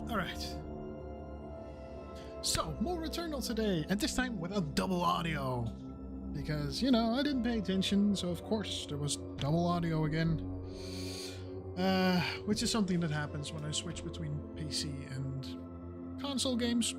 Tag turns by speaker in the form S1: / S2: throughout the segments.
S1: Alright. So, more Returnal today, and this time without double audio. Because, you know, I didn't pay attention, so of course there was double audio again. Which is something that happens when I switch between PC and console games.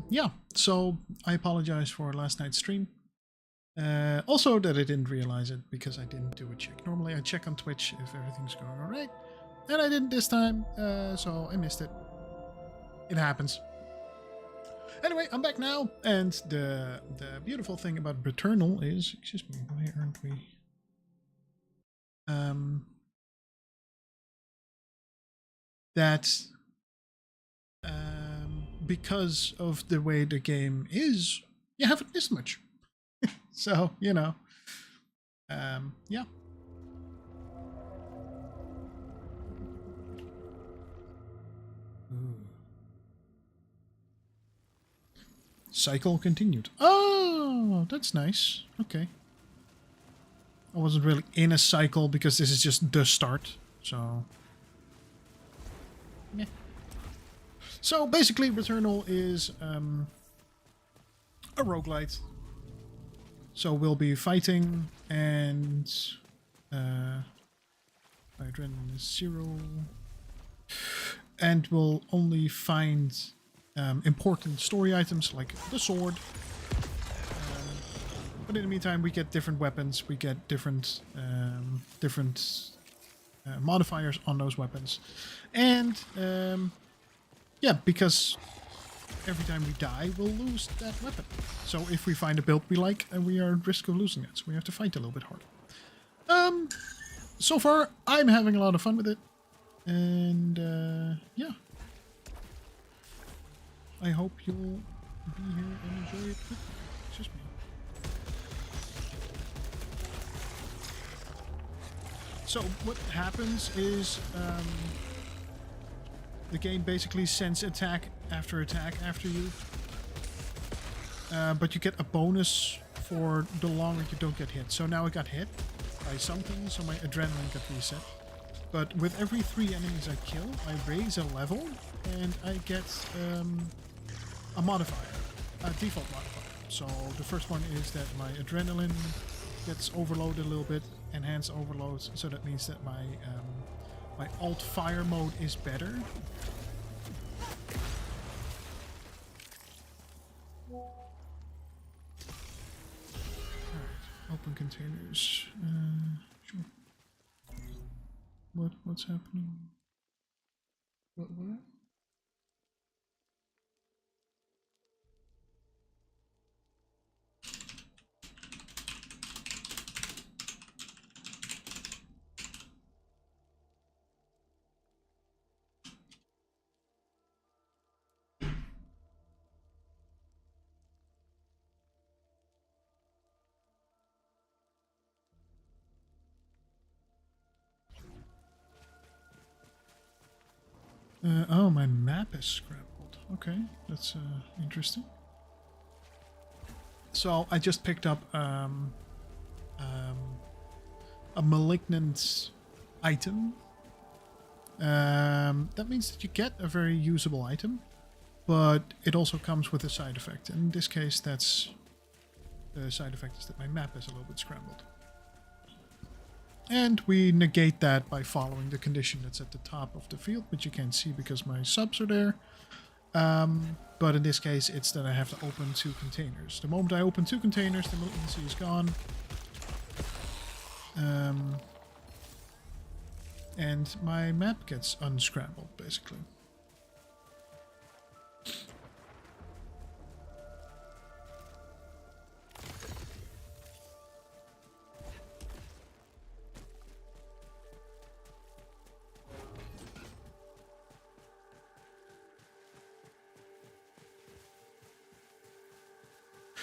S1: Yeah, so I apologize for last night's stream. Also that I didn't realize it because I didn't do a check. Normally I check on Twitch if everything's going alright, and I didn't this time, so I missed it. It happens. Anyway, I'm back now, and the beautiful thing about Returnal is, excuse me, why aren't we? Because of the way the game is, you haven't missed much. So, you know, yeah. Ooh. Cycle continued. Oh, that's nice. Okay. I wasn't really in a cycle because this is just the start, so... yeah. So basically, Returnal is a roguelite. So we'll be fighting, and my adrenaline is 0, and we'll only find important story items like the sword. But in the meantime, we get different weapons. We get different modifiers on those weapons, and yeah, because every time we die, we'll lose that weapon. So if we find a build we like, we are at risk of losing it. So we have to fight a little bit harder. So far, I'm having a lot of fun with it. And, yeah. I hope you'll be here and enjoy it with me. It's just me. So what happens is... the game basically sends attack after you. But you get a bonus for the longer you don't get hit. So now I got hit by something, so my adrenaline got reset. But with every 3 enemies I kill, I raise a level, and I get a modifier, a default modifier. So the first one is that my adrenaline gets overloaded a little bit, enhanced overload, so that means that my alt fire mode is better. Open containers. Sure. What's happening? What? Oh, my map is scrambled. Okay, that's interesting. So I just picked up a malignant item. That means that you get a very usable item, but it also comes with a side effect. In this case, that's the side effect is that my map is a little bit scrambled. And we negate that by following the condition that's at the top of the field, which you can't see because my subs are there. But in this case, it's that I have to open 2 containers. The moment I open 2 containers, the malignancy is gone. And my map gets unscrambled, basically.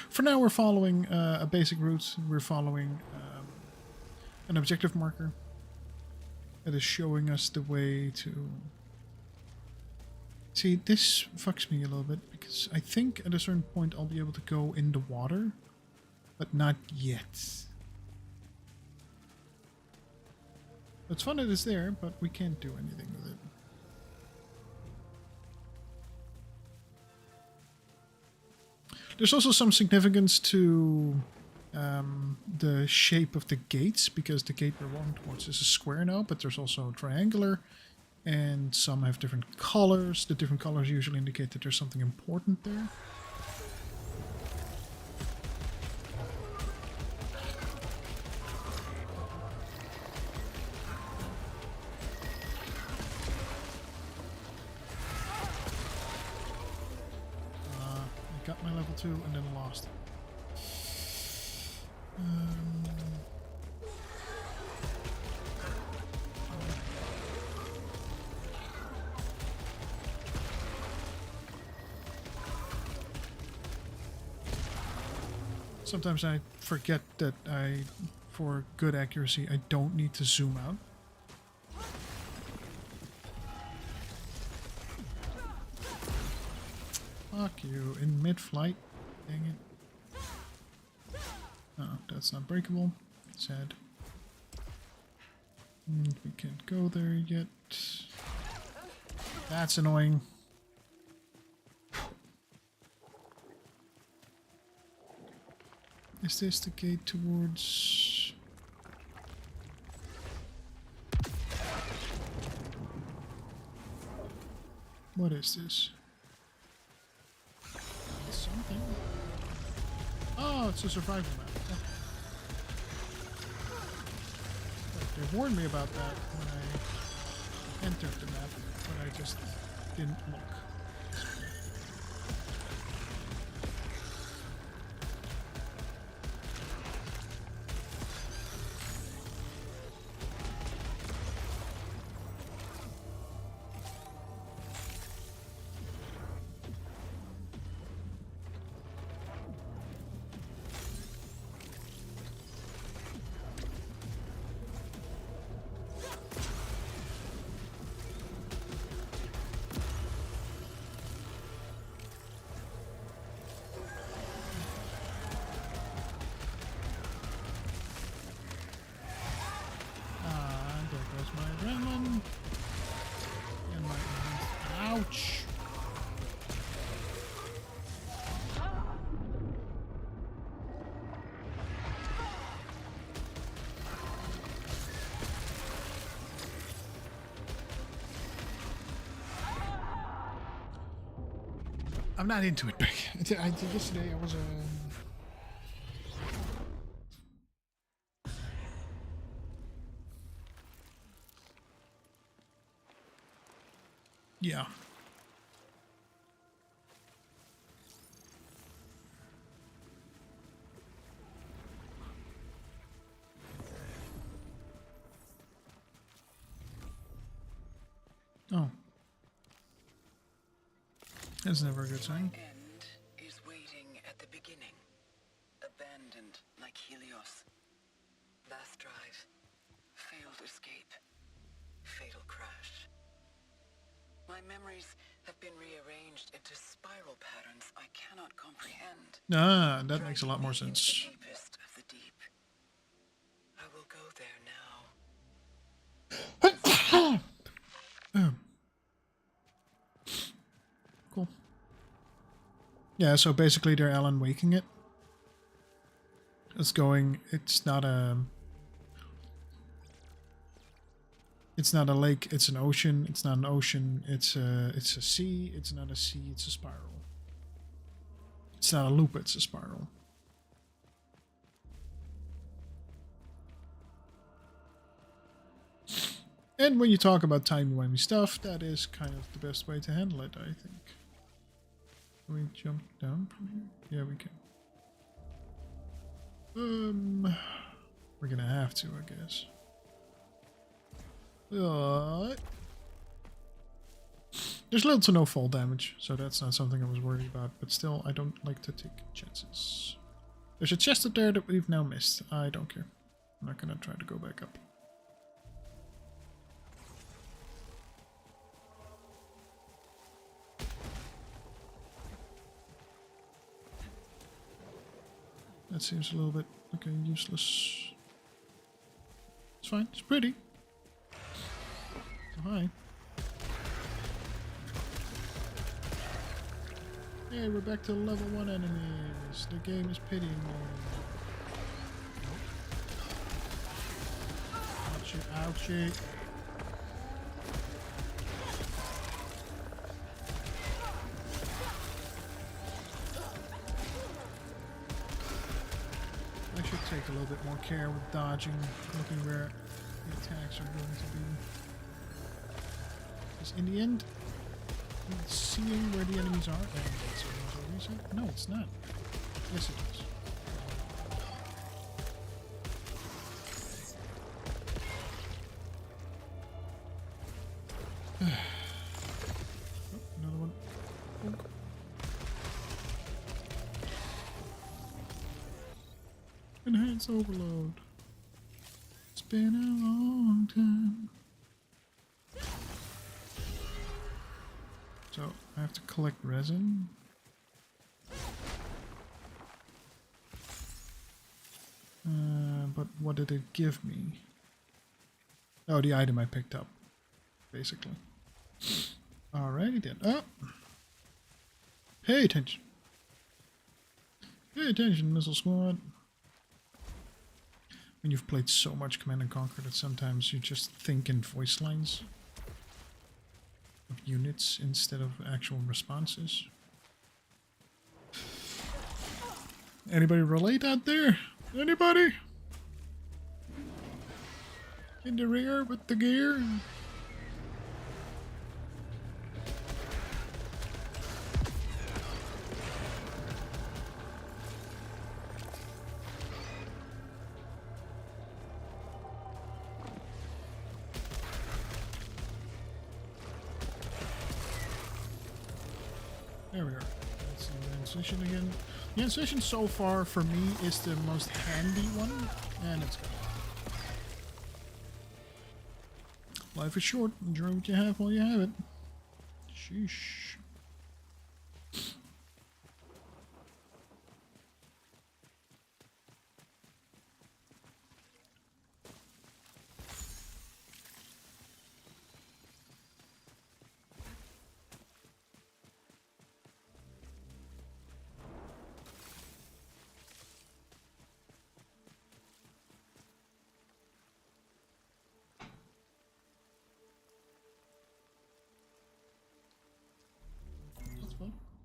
S1: For now, we're following a basic route. We're following an objective marker that is showing us the way to See, this fucks me a little bit because I think at a certain point I'll be able to go in the water, but not yet. It's fun that it's there, but we can't do anything with it. There's also some significance to the shape of the gates, because the gate we're walking towards is a square now, but there's also triangular, and some have different colors. The different colors usually indicate that there's something important there. I got my level 2 and then lost it. Sometimes I forget that for good accuracy, I don't need to zoom out. Fuck you, in mid-flight. Dang it. Oh, that's not breakable. Sad. And we can't go there yet. That's annoying. Is this the gate towards... What is this? Something. Oh, it's a survival map. Oh. They warned me about that when I entered the map, but I just didn't look. My GreyMan and my ouch. I'm not into it, Beck. Yesterday I was yeah. Oh. That's never a good sign.
S2: End is waiting at the beginning. Abandoned like Helios. Last drive. Failed escape. Fatal crash. My memories have been rearranged into spiral patterns I cannot comprehend.
S1: Ah, that makes a lot more sense.
S2: The deepest of the deep. I will go there now.
S1: Cool. Yeah, so basically they're Alan waking it. It's going, it's not a lake, it's an ocean. It's not an ocean, it's a sea. It's not a sea, it's a spiral. It's not a loop, it's a spiral. And when you talk about timey-wimey stuff, that is kind of the best way to handle it, I think. Can we jump down from here? Yeah, we can. We're gonna have to, I guess. There's little to no fall damage, so that's not something I was worried about, but still, I don't like to take chances. There's a chest up there that we've now missed. I don't care. I'm not gonna try to go back up. that seems a little bit, okay, useless. It's fine, it's pretty. So hi. Hey, we're back to level 1 enemies. The game is pitying me. Ouchie, ouchie. I should take a little bit more care with dodging, looking where the attacks are going to be. Because in the end, seeing where the enemies are, and that's another reason. No, it's not. Yes, it is. Oh, another one. Bonk. Enhance overload. It's been a long time. So I have to collect resin. But what did it give me? Oh, the item I picked up, basically. Alrighty then. Oh! Pay attention. Pay attention, Missile Squad. When you've played so much Command & Conquer that sometimes you just think in voice lines of units instead of actual responses. Anybody relate out there? Anybody? In the rear with the gear? There we are. That's the incision again. The incision so far for me is the most handy one, and it's good. Life is short. Enjoy what you have while you have it. Sheesh.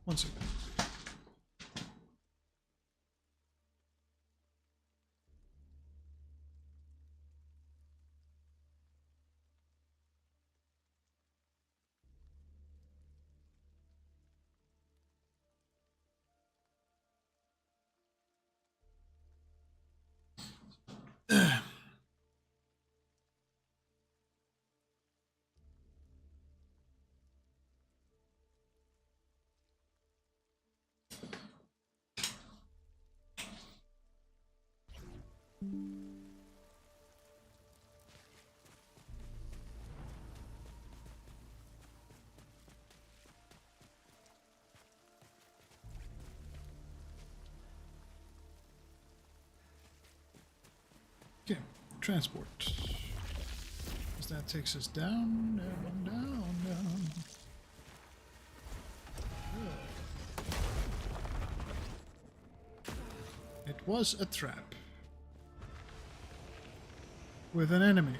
S1: One second. Okay, transport. Because that takes us down, down, down, down. It was a trap. With an enemy.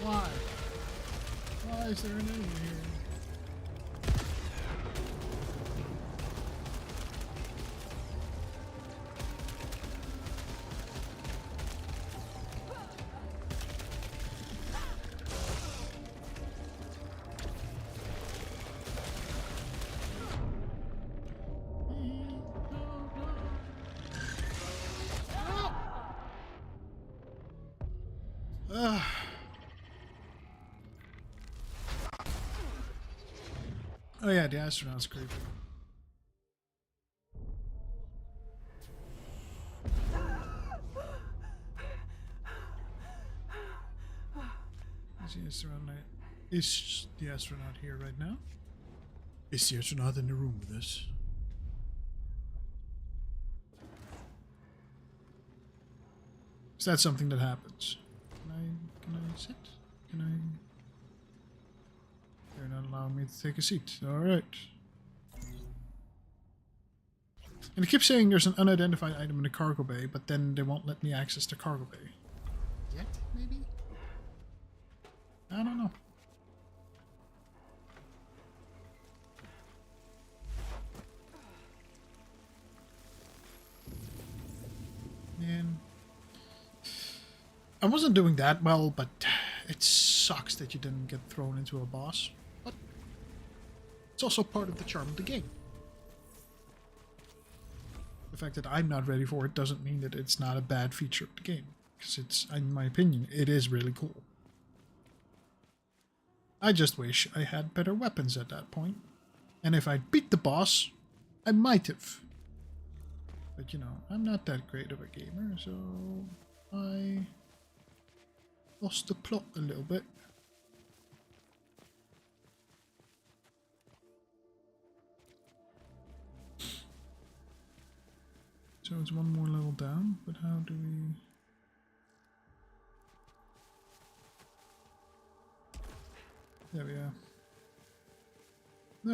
S1: Why? Why is there an enemy here? Oh yeah, the astronaut's creepy. Is the astronaut here right now? Is the astronaut in the room with us? Is that something that happens? Can I sit? Can I? They're not allowing me to take a seat. Alright. And it keeps saying there's an unidentified item in the cargo bay, but then they won't let me access the cargo bay. Yet, maybe? I don't know. Man. I wasn't doing that well, but it sucks that you didn't get thrown into a boss. But it's also part of the charm of the game. The fact that I'm not ready for it doesn't mean that it's not a bad feature of the game. Because it's, in my opinion, it is really cool. I just wish I had better weapons at that point. And if I'd beat the boss, I might have. But you know, I'm not that great of a gamer, so I lost the plot a little bit. So it's one more level down, but how do we... There we are.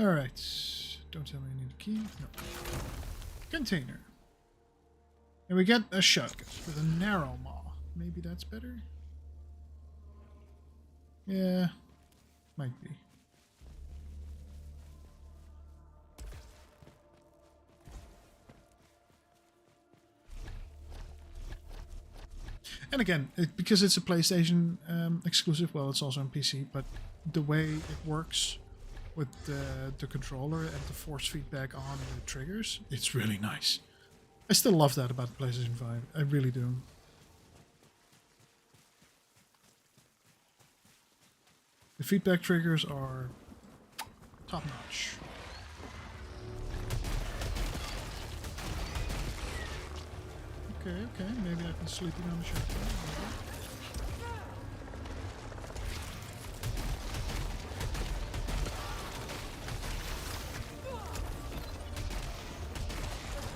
S1: Alright. Don't tell me I need a key. No. Container. And we get a shotgun with a narrow maw. Maybe that's better? Yeah. Might be. And again, because it's a PlayStation exclusive, well, it's also on PC, but the way it works with the controller and the force feedback on the triggers, it's really nice. I still love that about the PlayStation 5. I really do. The feedback triggers are top notch. Okay, maybe I can sleep in on the shotgun.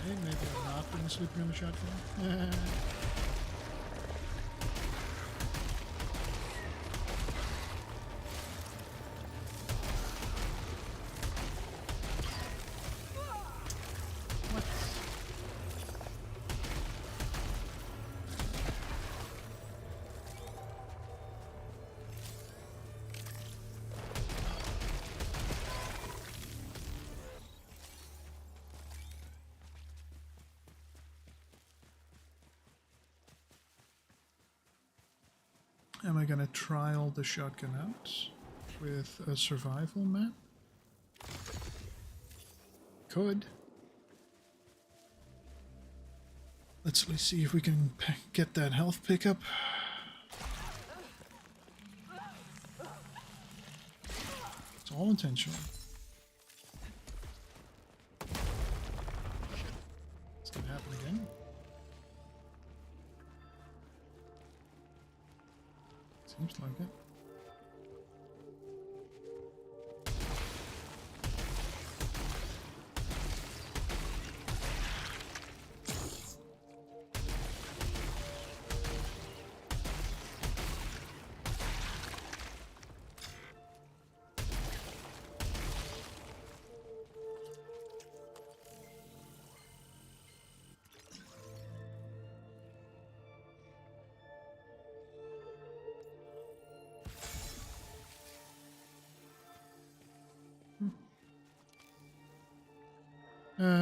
S1: Okay, maybe I'm not going to sleep on the shotgun. Am I gonna trial the shotgun out with a survival map? Could. Let's at least see if we can get that health pickup. It's all intentional. It's gonna happen again. Seems like it.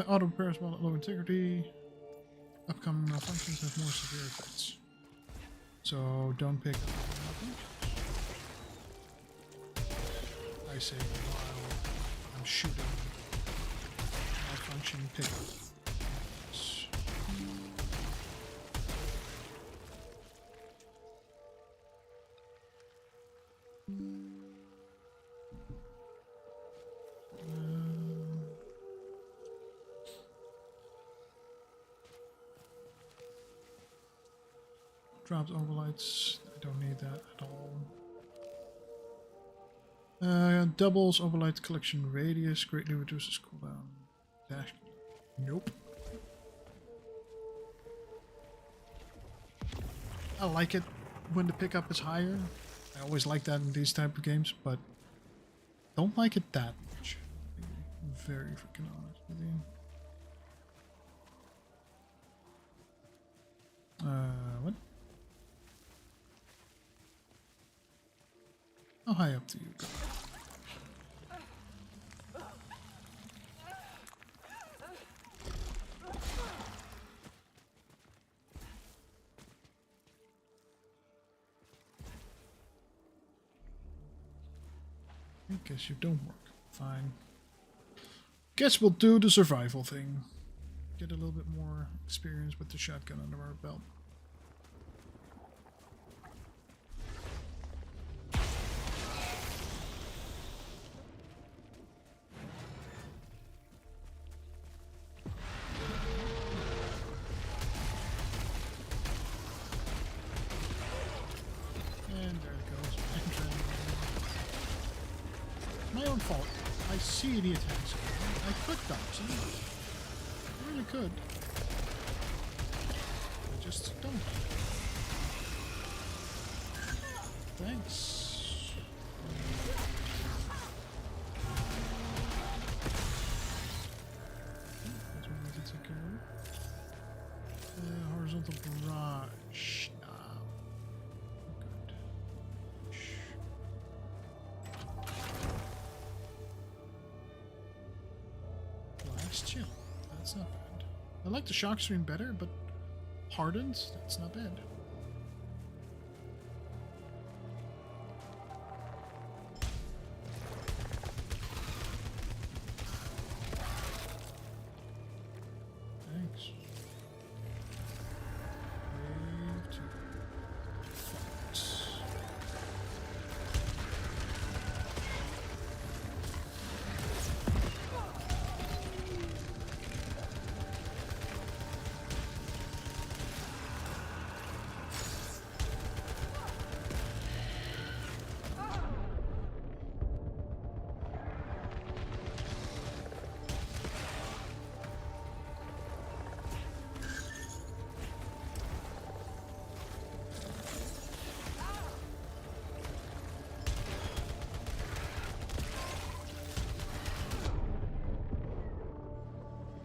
S1: Auto repairs while at low integrity. Upcoming malfunctions have more severe effects. So don't pick up anything. I say while I'm shooting. Malfunction pick up. Drops overlights. I don't need that at all. Doubles overlight collection radius. Greatly reduces cooldown. Dash. Nope. I like it when the pickup is higher. I always like that in these type of games, but don't like it that much. I'm very freaking honest with you. What? How high up do you go? I guess you don't work. Fine. Guess we'll do the survival thing. Get a little bit more experience with the shotgun under our belt. And there it goes. My own fault. I see the attacks. I could dodge them. I really could. I just don't. Thanks. That's what we need to take care of. Horizontal barrage. Now. Good. Blast chill. That's not bad. I like the shock stream better, but hardened, that's not bad. Thanks. Wave to fight.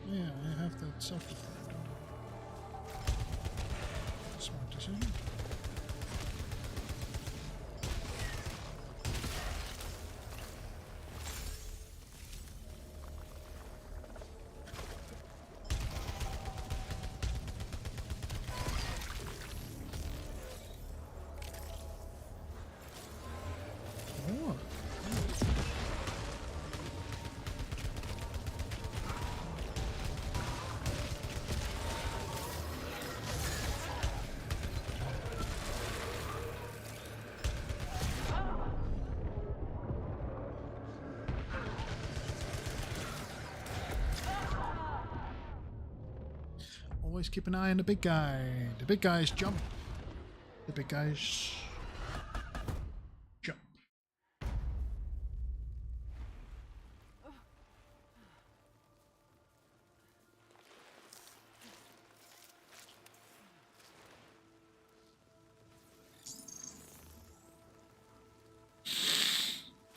S1: Yeah, I have that self-repair, don't I? Smart decision. More. Always keep an eye on the big guy. The big guys jump. The big guys jump.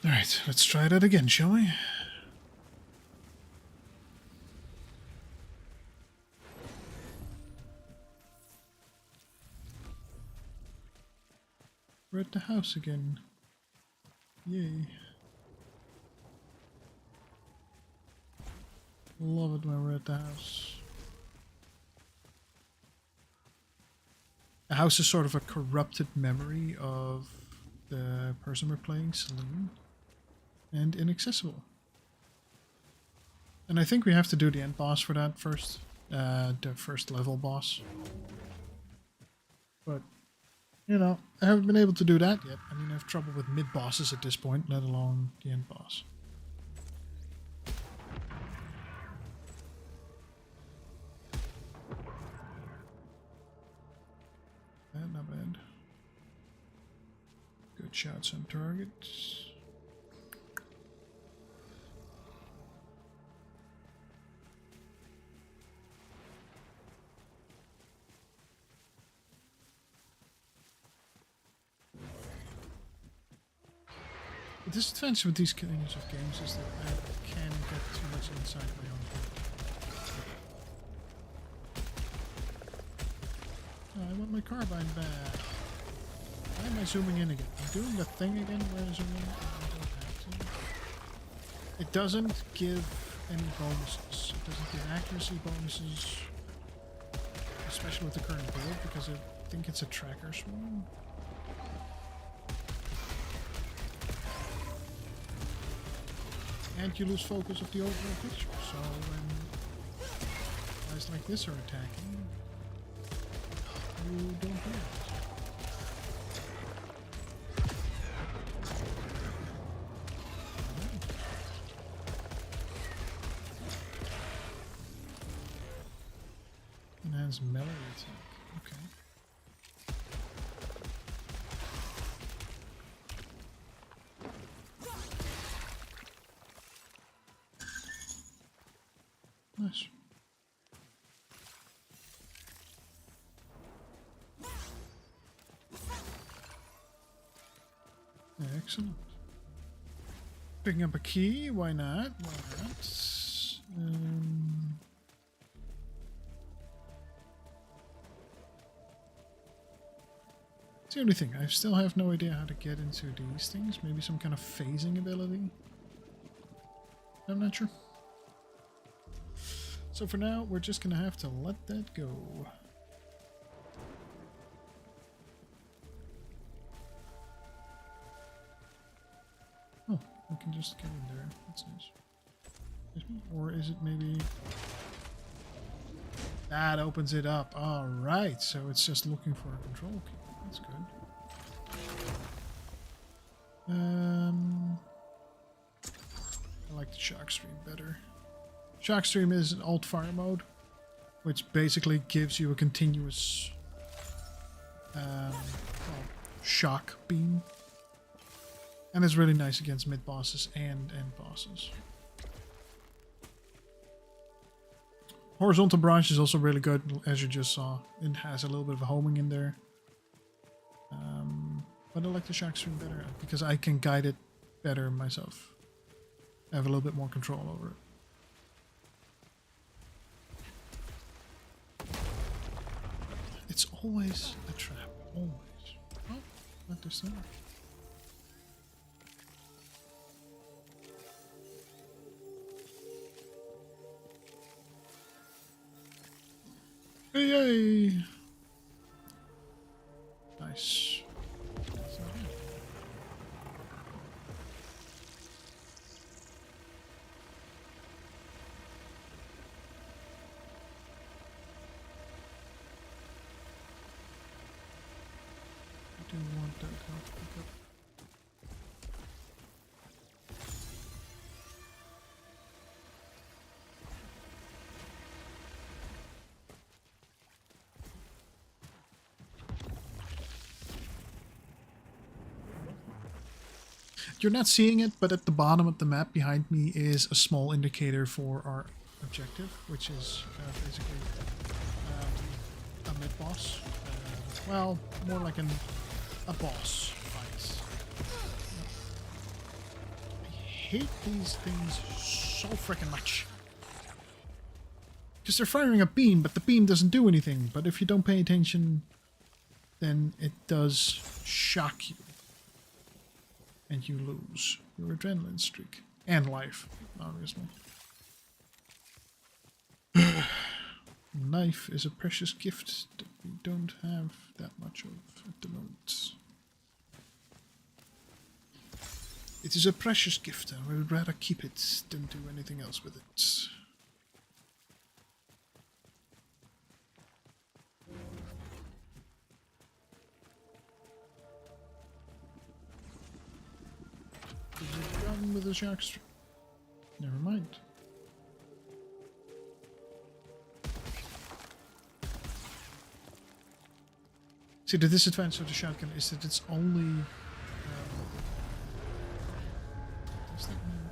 S1: Alright, let's try that again, shall we? We're at the house again. Yay. Love it when we're at the house. The house is sort of a corrupted memory of the person we're playing, Celine, and inaccessible. And I think we have to do the end boss for that first. The first level boss. But you know, I haven't been able to do that yet. I mean, I have trouble with mid-bosses at this point, let alone the end boss. Not bad. Good shots on targets. The disadvantage with these kinds of games is that I can get too much inside my own head. I want my carbine back. Why am I zooming in again? I'm doing the thing again where I zoom in. I don't have to. It doesn't give any bonuses. It doesn't give accuracy bonuses. Especially with the current build, because I think it's a tracker swarm. And you lose focus of the overall picture. So when guys like this are attacking, you don't do it. Enhanced melee attack. Okay. Nice. Excellent. Picking up a key, why not? Why not? It's the only thing. I still have no idea how to get into these things. Maybe some kind of phasing ability. I'm not sure. So for now, we're just gonna have to let that go. Oh, we can just get in there. That's nice. Or is it maybe... That opens it up. Alright, so it's just looking for a control key. That's good. I like the shock stream better. Shock stream is an alt fire mode, which basically gives you a continuous shock beam. And it's really nice against mid bosses and end bosses. Horizontal branch is also really good, as you just saw. It has a little bit of a homing in there. But I like the shock stream better because I can guide it better myself. I have a little bit more control over it. It's always a trap. Always. Oh, not this time. Yay! Nice. I do want that health pickup. You're not seeing it, but at the bottom of the map behind me is a small indicator for our objective, which is basically a mid-boss. Well, more like a boss fight. I hate these things so freaking much. Because they're firing a beam, but the beam doesn't do anything. But if you don't pay attention, then it does shock you. And you lose your adrenaline streak. And life, obviously. Knife is a precious gift that we don't have that much of at the moment. It is a precious gift, and I would rather keep it than do anything else with it. Is it done with the shark stream? Never mind. See, the disadvantage of the shotgun is that it's only... does that mean...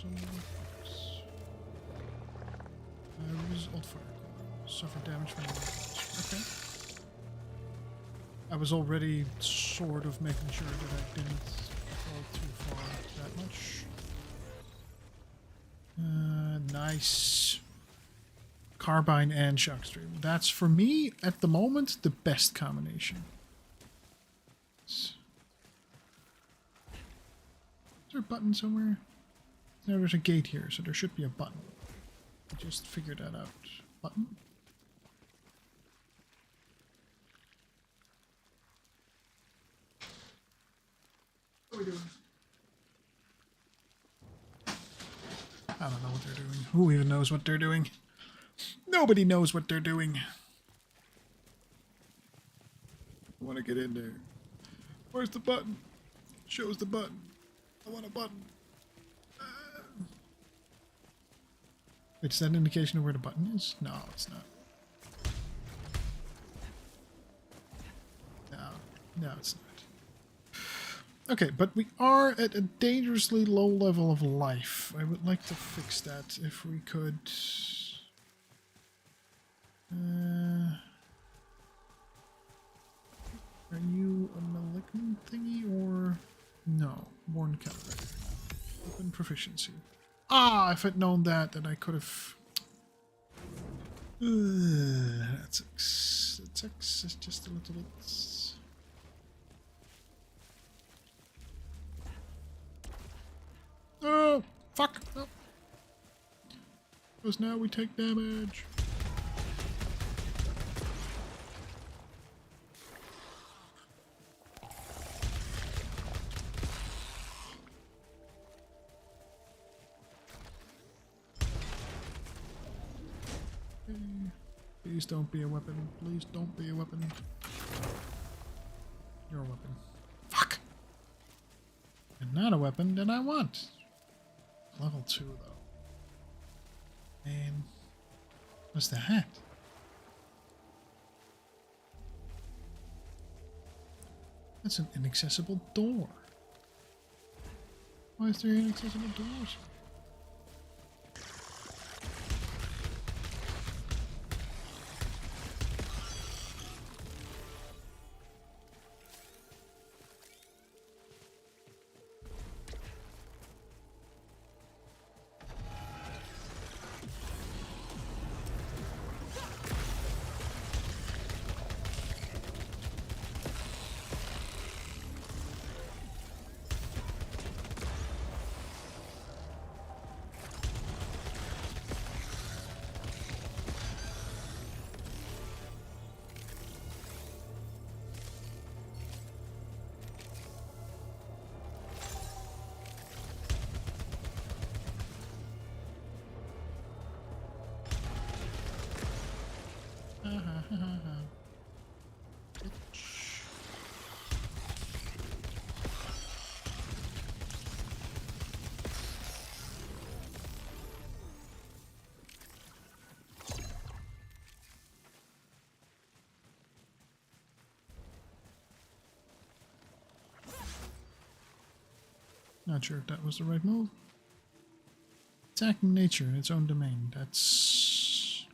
S1: some fires. Result fire. Suffer damage from the okay. I was already sort of making sure that I didn't go too far that much. Nice. Carbine and shockstream. That's, for me, at the moment, the best combination. Is there a button somewhere? No, there's a gate here, so there should be a button. I just figured that out. Button? What are we doing? I don't know what they're doing. Who even knows what they're doing? Nobody knows what they're doing. I want to get in there. Where's the button? Shows the button. I want a button. Wait, is that an indication of where the button is? No, it's not. No, it's not. Okay, but we are at a dangerously low level of life. I would like to fix that if we could. Are you a malignant thingy or no? Born caliber. Open proficiency. Ah, if I'd known that, then I could have. That sucks. That sucks. It's just a little bit. Oh, fuck! No. Because now we take damage. Please don't be a weapon. Please don't be a weapon. You're a weapon. Fuck! And not a weapon that I want. Level 2, though. And what's the hat? That's an inaccessible door. Why is there inaccessible doors? Not sure if that was the right move. Attacking nature in its own domain. It's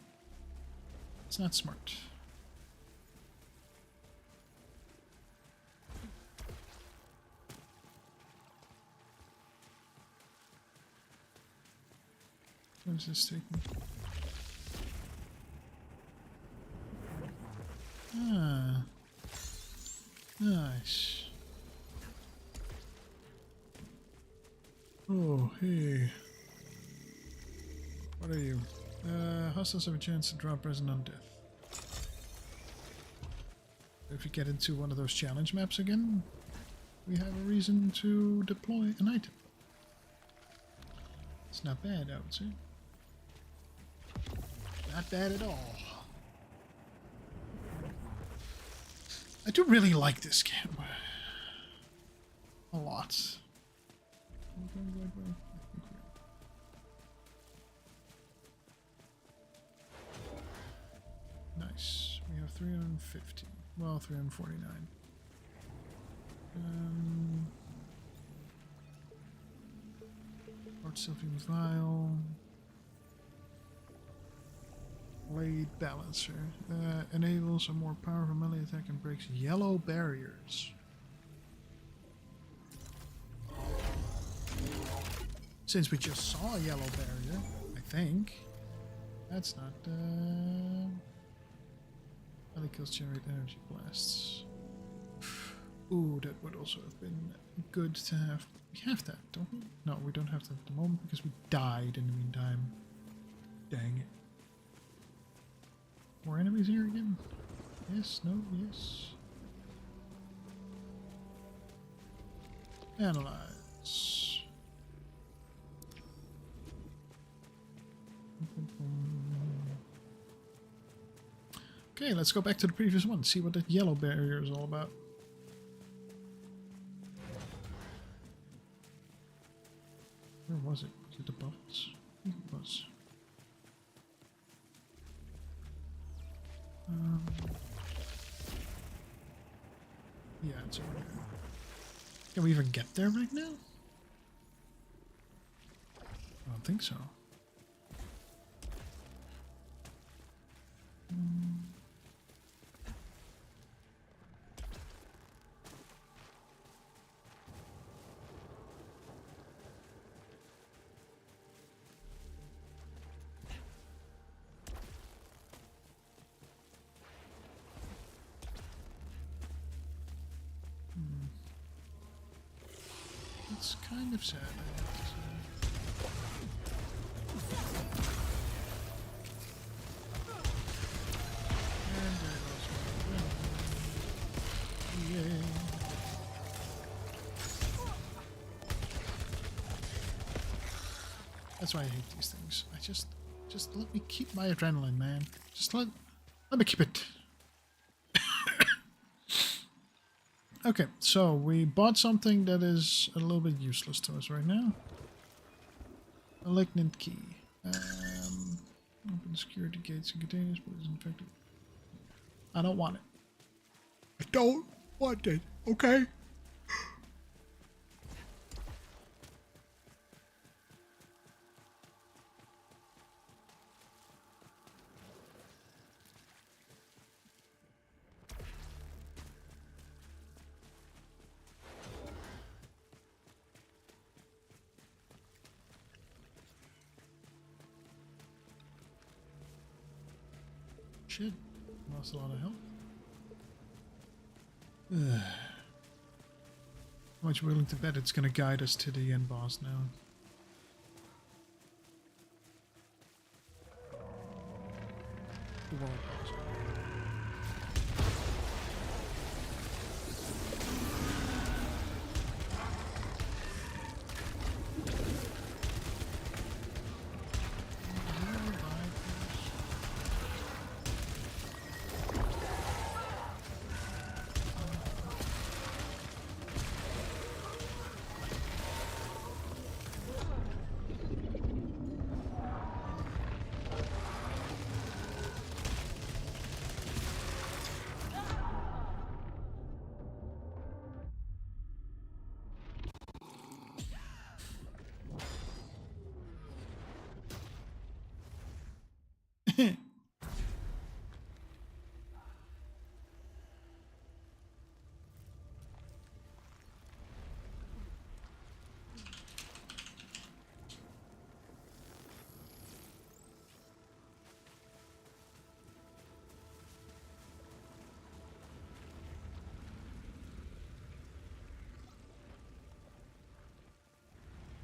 S1: not smart. Where does this take me? Ah. Nice. Oh, hey. What are you? Hostiles have a chance to drop resin on death. If you get into one of those challenge maps again, we have a reason to deploy an item. It's not bad, I would say. Not bad at all. I do really like this game. A lot. Nice. We have 350. Well, 349. Port Sylvian Vial. Blade Balancer. Enables a more powerful melee attack and breaks yellow barriers. Since we just saw a yellow barrier, I think. That's not... melee kills generate energy blasts. Ooh, that would also have been good to have. We have that, don't we? No, we don't have that at the moment because we died in the meantime. Dang it. More enemies here again? Yes, no, yes. Analyze. Okay, let's go back to the previous one, see what that yellow barrier is all about. Where was it? Was it above us? I think it was. Yeah, it's over here. Can we even get there right now? I don't think so. It's kind of sad, I have to say. And there goes my friend. Yay. That's why I hate these things. Just let me keep my adrenaline, man. Just let me keep it. Okay, so we bought something that is a little bit useless to us right now. Malignant key. Open security gates and containers, but it's infected. I don't want it. I don't want it, okay? Shit, lost a lot of health. How much willing to bet it's gonna guide us to the end boss now? The world boss.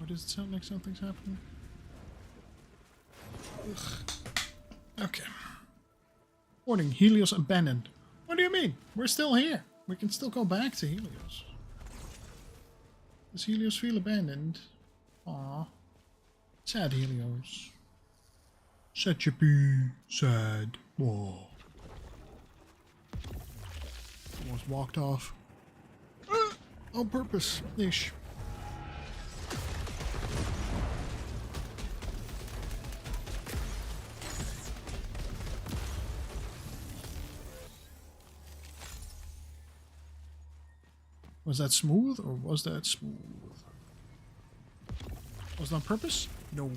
S1: Or does it sound like something's happening? Ugh. Okay. Warning, Helios abandoned. What do you mean? We're still here. We can still go back to Helios. Does Helios feel abandoned? Aw. Sad Helios. Such a bee. Sad. Whoa. Almost walked off. On purpose. Ish. Was that smooth or was that smooth? Was it on purpose? No.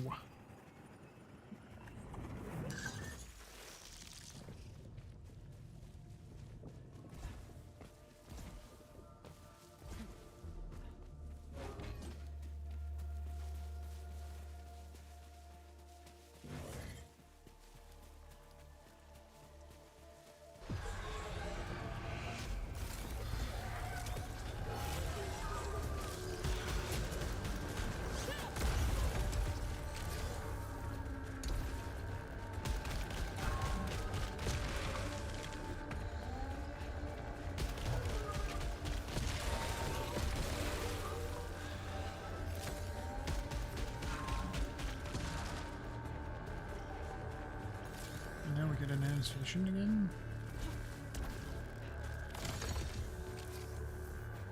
S1: Get an enhanced vision again,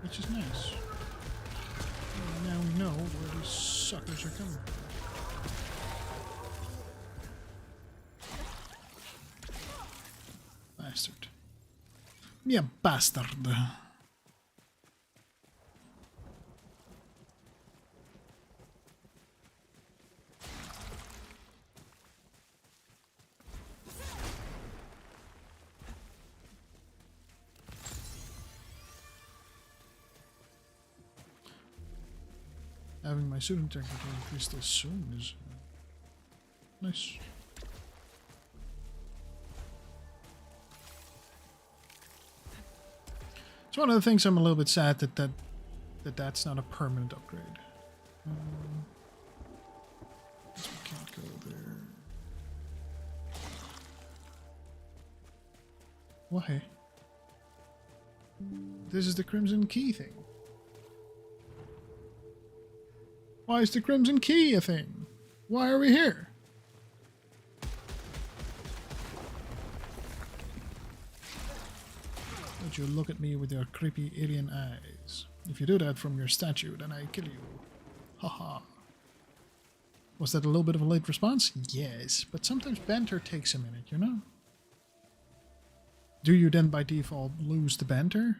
S1: which is nice. And now we know where these suckers are coming from. Bastard. Yeah, bastard. Having my suit integrity increase this soon is nice. It's one of the things I'm a little bit sad that's not a permanent upgrade. So we can't go there. Why? This is the Crimson Key thing. Why is the Crimson Key a thing? Why are we here? Don't you look at me with your creepy alien eyes. If you do that from your statue, then I kill you. Haha. Was that a little bit of a late response? Yes, but sometimes banter takes a minute, you know? Do you then by default lose the banter?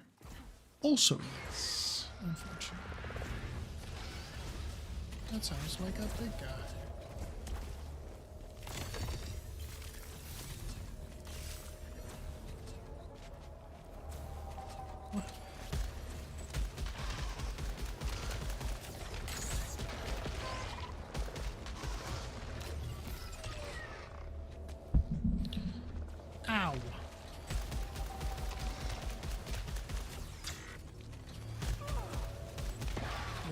S1: Also yes, unfortunately. That sounds like a big guy. What? Ow.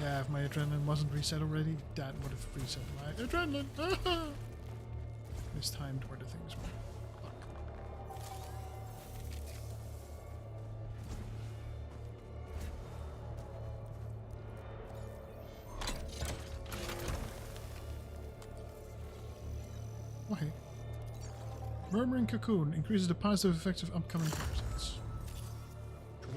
S1: Yeah, if my adrenaline wasn't reset already, that would have reset my adrenaline. Mistimed where the things were. Fuck. Why? Murmuring Cocoon increases the positive effects of upcoming parasites. Cool.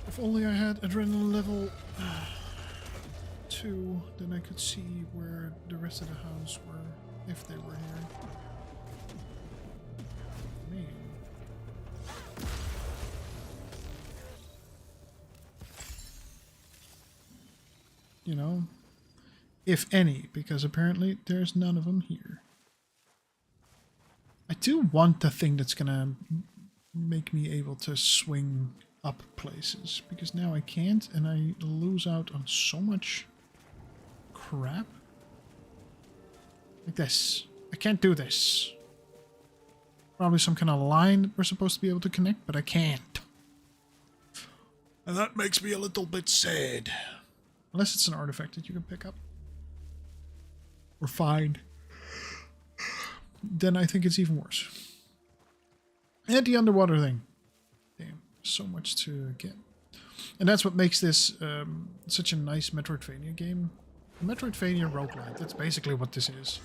S1: If only I had adrenaline level 2, then I could see where the rest of the house were, if they were here. Man. You know, if any, because apparently there's none of them here. I do want the thing that's gonna make me able to swing up places, because now I can't, and I lose out on so much crap. Like this. I can't do this. Probably some kind of line that we're supposed to be able to connect, but I can't. And that makes me a little bit sad. Unless it's an artifact that you can pick up. Or find. Then I think it's even worse. And the underwater thing. Damn. So much to get. And that's what makes this such a nice Metroidvania game. A Metroidvania roguelite. That's basically what this is.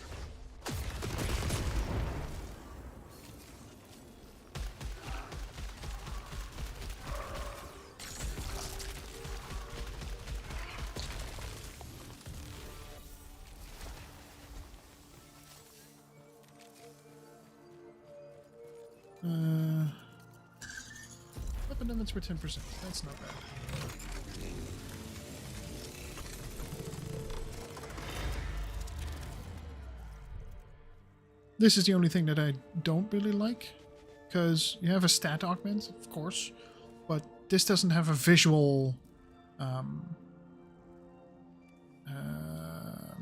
S1: weapon damage for 10%. That's not bad. This is the only thing that I don't really like, because you have a stat augment, of course, but this doesn't have a visual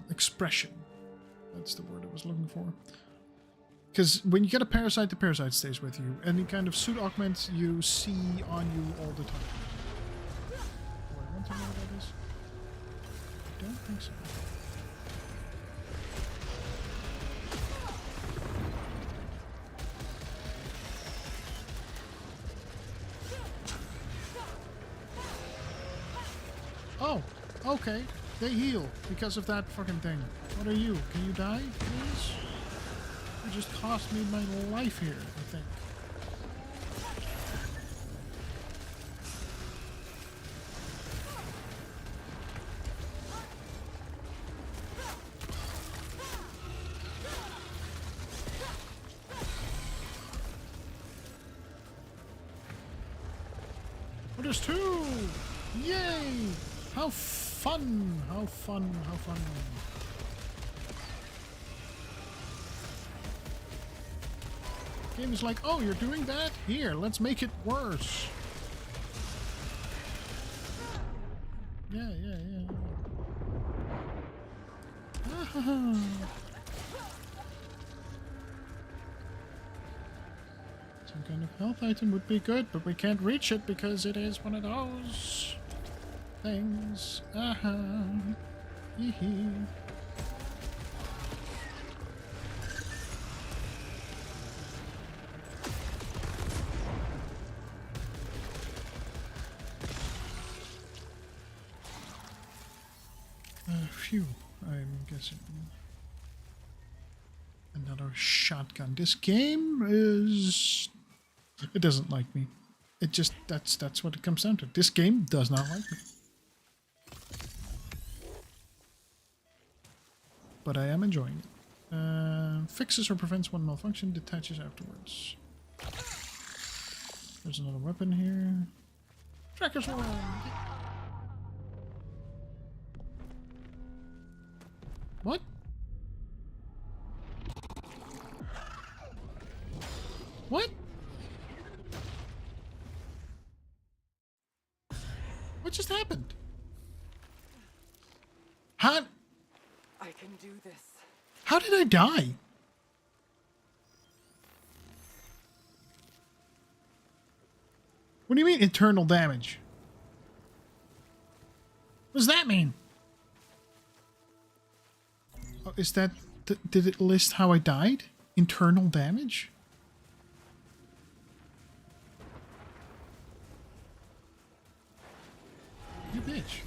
S1: expression. That's the word I was looking for. Because when you get a parasite, the parasite stays with you. Any kind of suit augment you see on you all the time. Do I want to know what that is? I don't think so. Oh, okay. They heal because of that fucking thing. What are you? Can you die, please? You just cost me my life here, I think. Oh, there's two! Yay! How fun! How fun! How fun! Game is like, oh, you're doing that? Here, let's make it worse. Yeah. Some kind of health item would be good, but we can't reach it because it is one of those things. Hee. Phew, I'm guessing. Another shotgun. This game is... It doesn't like me. It just... That's what it comes down to. This game does not like me. But I am enjoying it. Fixes or prevents one malfunction, detaches afterwards. There's another weapon here. Tracker's one! What? What? What just happened? How?
S2: I can do this.
S1: How did I die? What do you mean internal damage? What does that mean? Oh, is that... did it list how I died? Internal damage? You bitch.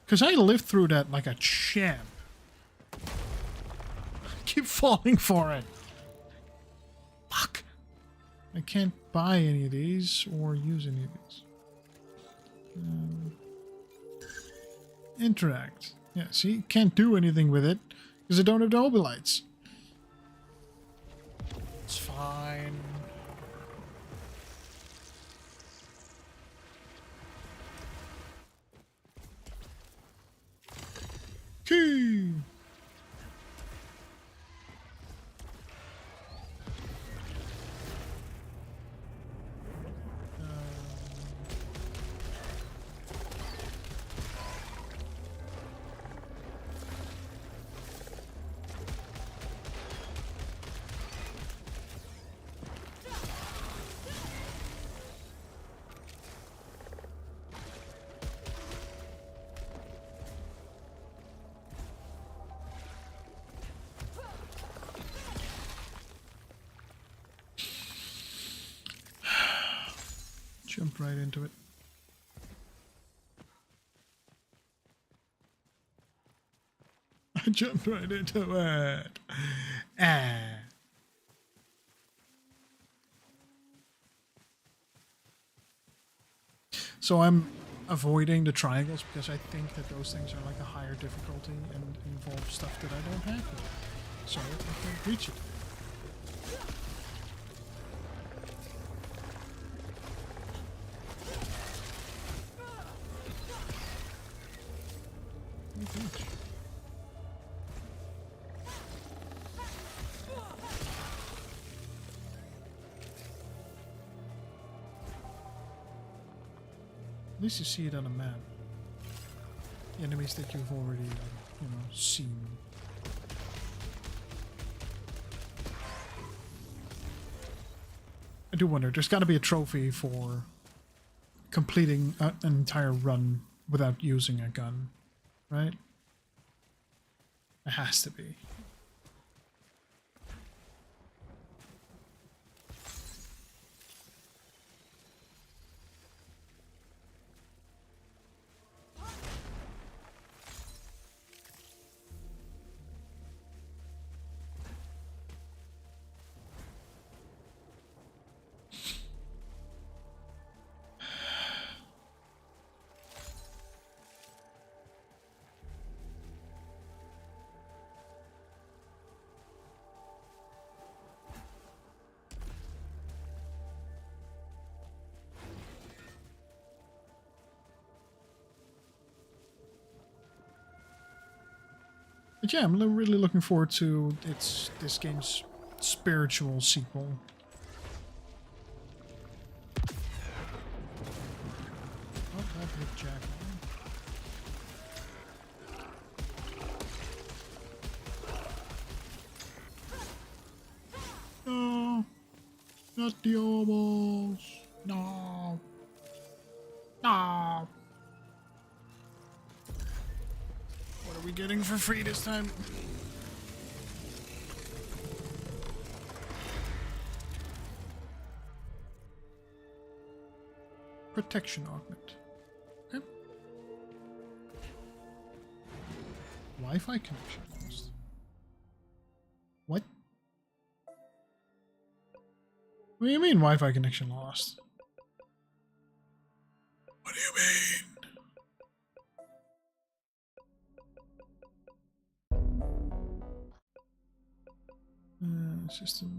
S1: Because I lived through that like a champ. I keep falling for it. Fuck. I can't buy any of these or use any of these. Interact. Yeah, see? Can't do anything with it because I don't have the obilites. It's fine. Key! Jumped right into it. I jumped right into it. Ah. So I'm avoiding the triangles because I think that those things are like a higher difficulty and involve stuff that I don't have. so I can't reach it. At least you see it on a map. The enemies that you've already, seen. I do wonder, there's got to be a trophy for completing an entire run without using a gun, right? It has to be. But yeah, I'm really looking forward to this game's spiritual sequel. Oh, that hit Jack. No, not the obos. No. No. What are we getting for free this time? Protection augment. Okay. Wi-Fi connection lost. What? What do you mean Wi-Fi connection lost? What do you mean? System.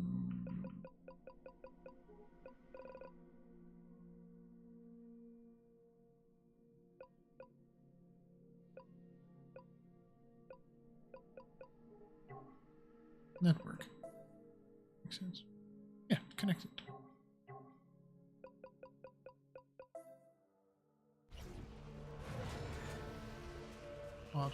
S1: Network. Makes sense. Yeah, connected. Odd.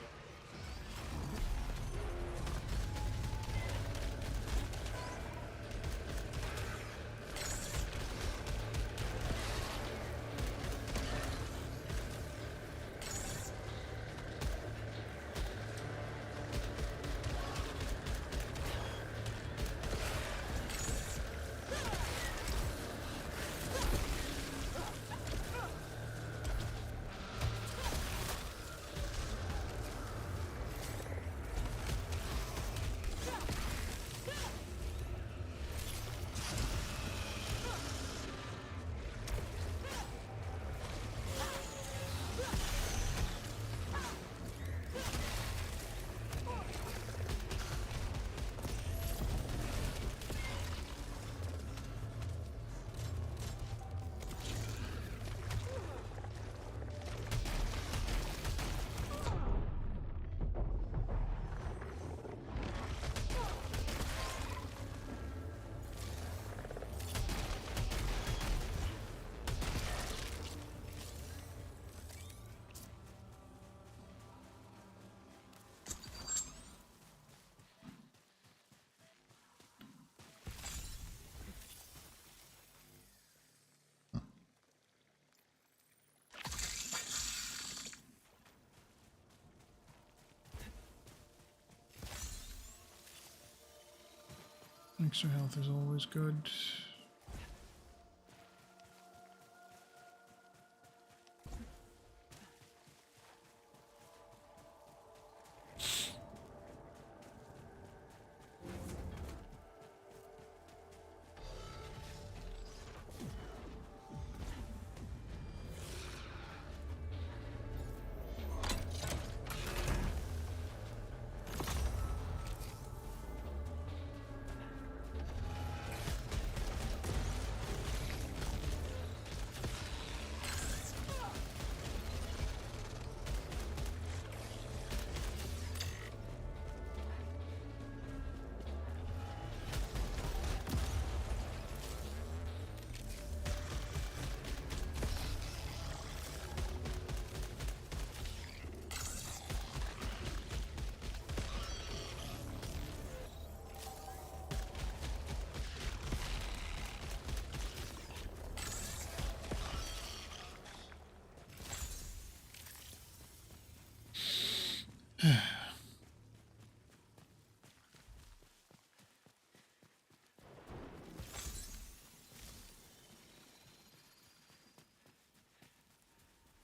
S1: Extra health is always good.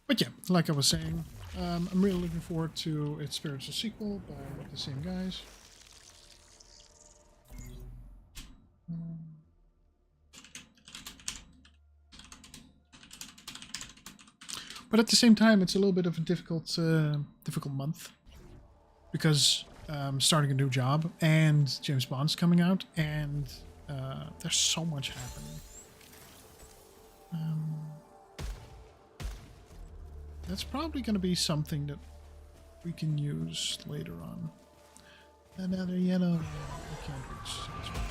S1: But yeah, like I was saying, I'm really looking forward to its spiritual sequel by the same guys. But at the same time, it's a little bit of a difficult month because starting a new job and James Bond's coming out, and there's so much happening. That's probably going to be something that we can use later on. Another yellow. I can't reach. So it's fine.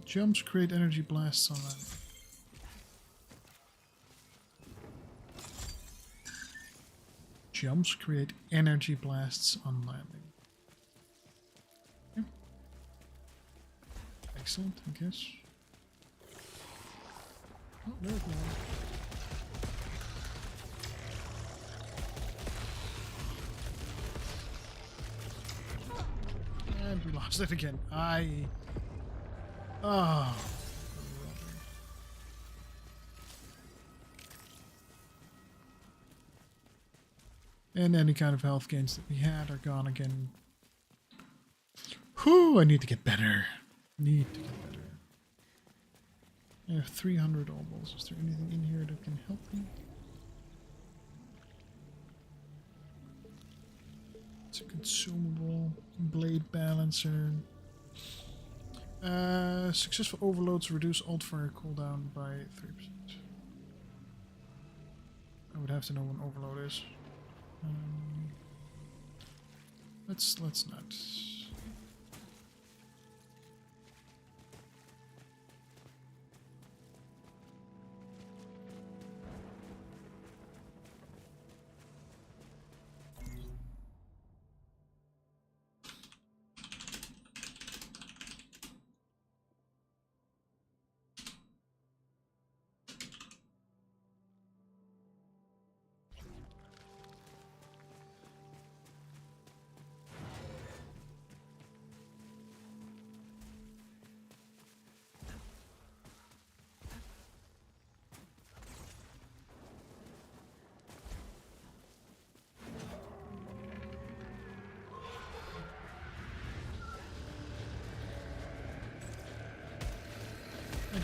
S1: Jumps create energy blasts on that. Jumps create energy blasts on landing. Okay. Excellent, I guess. Oh, there's one. And we lost it again. Oh. And any kind of health gains that we had are gone again. Whew, I need to get better. I have 300 almost. Is there anything in here that can help me? It's a consumable. Blade balancer. Successful overloads reduce alt fire cooldown by 3%. I would have to know what overload is. Let's not.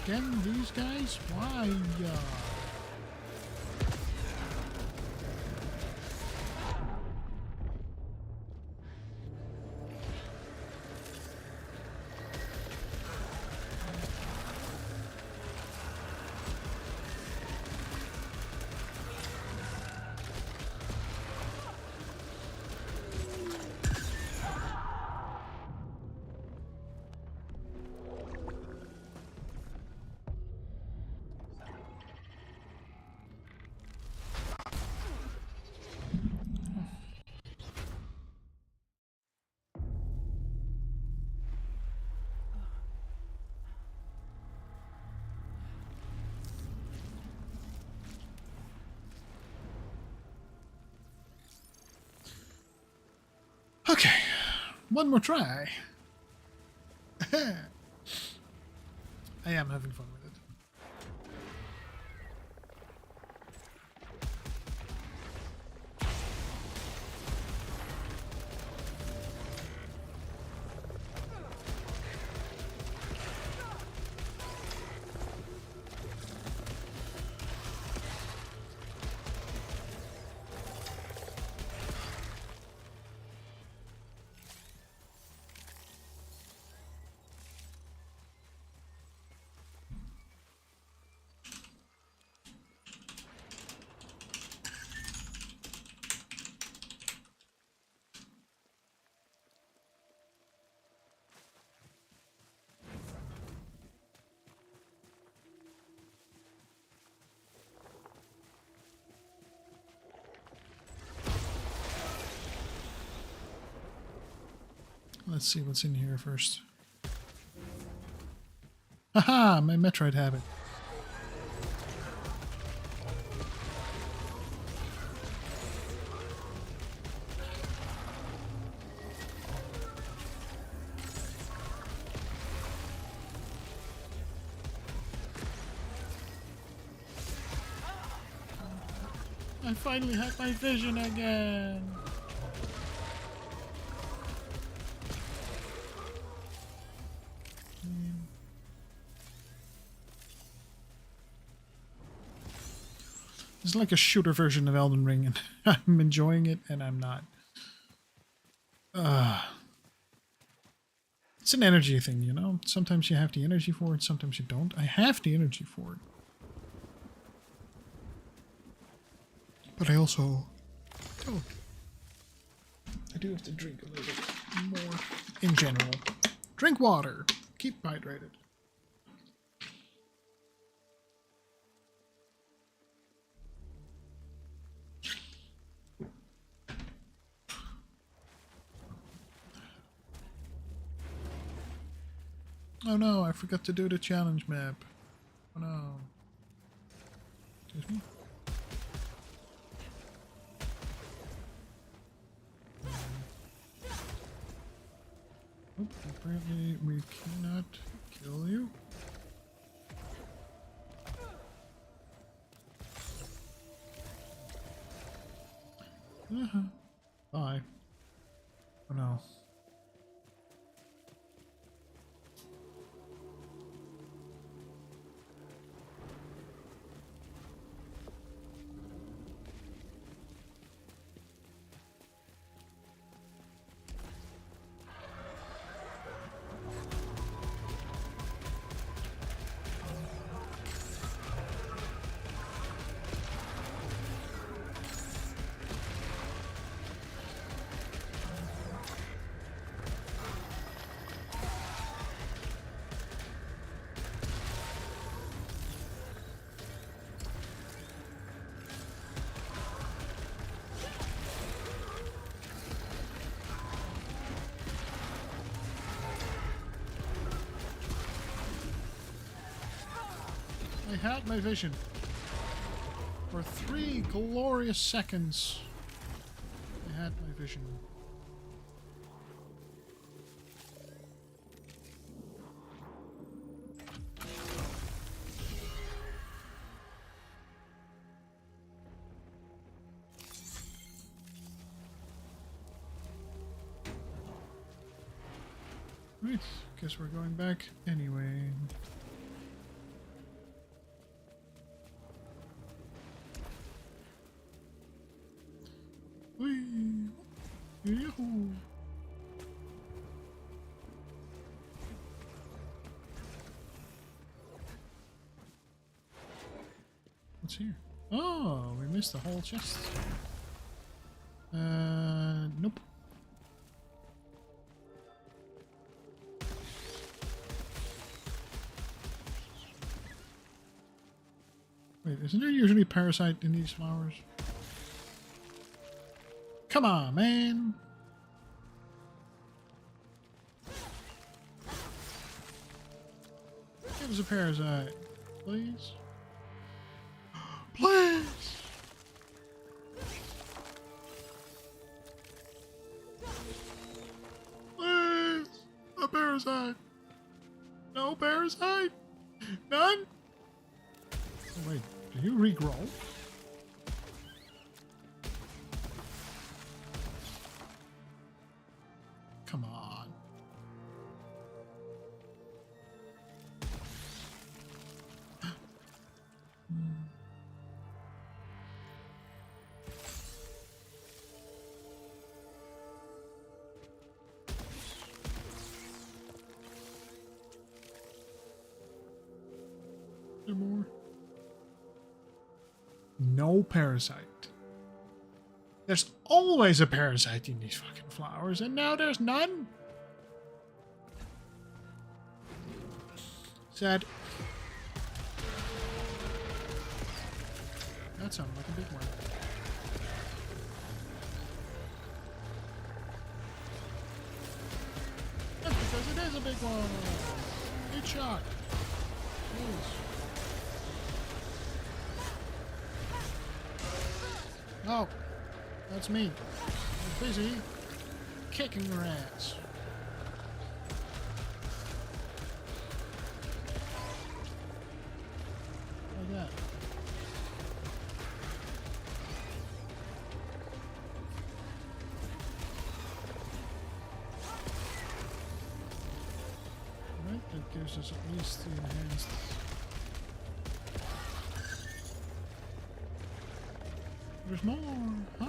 S1: Again, these guys? Why? Okay, one more try. I am having fun with it. Let's see what's in here first. Haha, my Metroid habit. I finally had my vision again. It's like a shooter version of Elden Ring, and I'm enjoying it, and I'm not. It's an energy thing, you know? Sometimes you have the energy for it, sometimes you don't. I have the energy for it. But I also don't. I do have to drink a little bit more in general. Drink water. Keep hydrated. Oh no, I forgot to do the challenge map. Oh no. Excuse me? Oop, apparently we cannot kill you. Bye. Oh no. I had my vision. For 3 glorious seconds, I had my vision. Right, guess we're going back anyway. Whee! Yahoo! What's here? Oh, we missed the whole chest. Nope. Wait, isn't there usually a parasite in these flowers? Come on, man! Give us a parasite, please. Please! Please! A parasite! No parasite? None? Oh, wait, do you regrow? Come on. There more? No parasite. There's always a parasite in these fucking flowers, and now there's none? Sad. That sounded like a big one. is a big one. Good shot. Jeez. Oh, that's me. I'm busy kicking your ass. Like that. Right, that gives us at least the enhanced. There's more. Hi.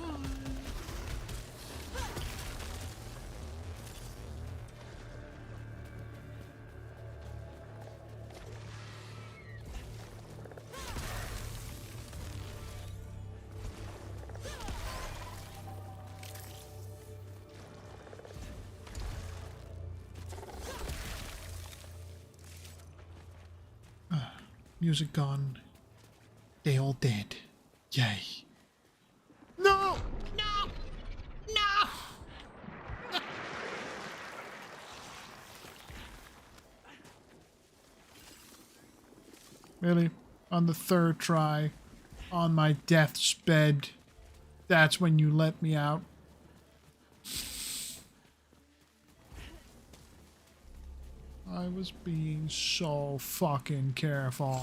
S1: Music gone. They all dead. Yay. No! No! No! Really? On the third try, on my death's bed, that's when you let me out? I was being so fucking careful.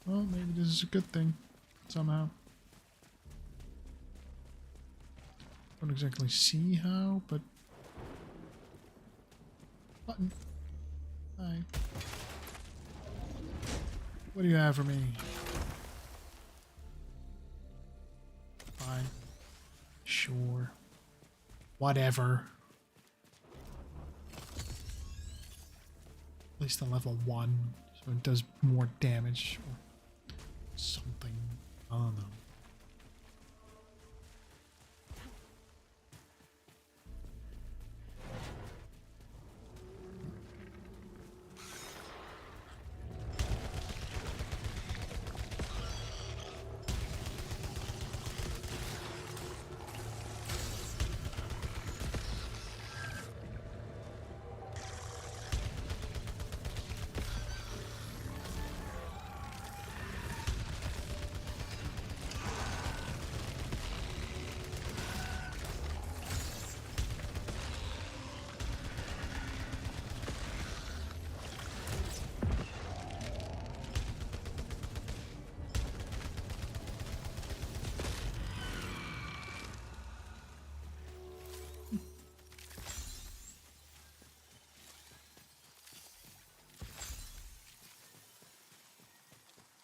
S1: Well, maybe this is a good thing, somehow. Don't exactly see how, but... Button. Hi. What do you have for me? Fine. Sure. Whatever. At least a level 1, so it does more damage. Or something. I don't know.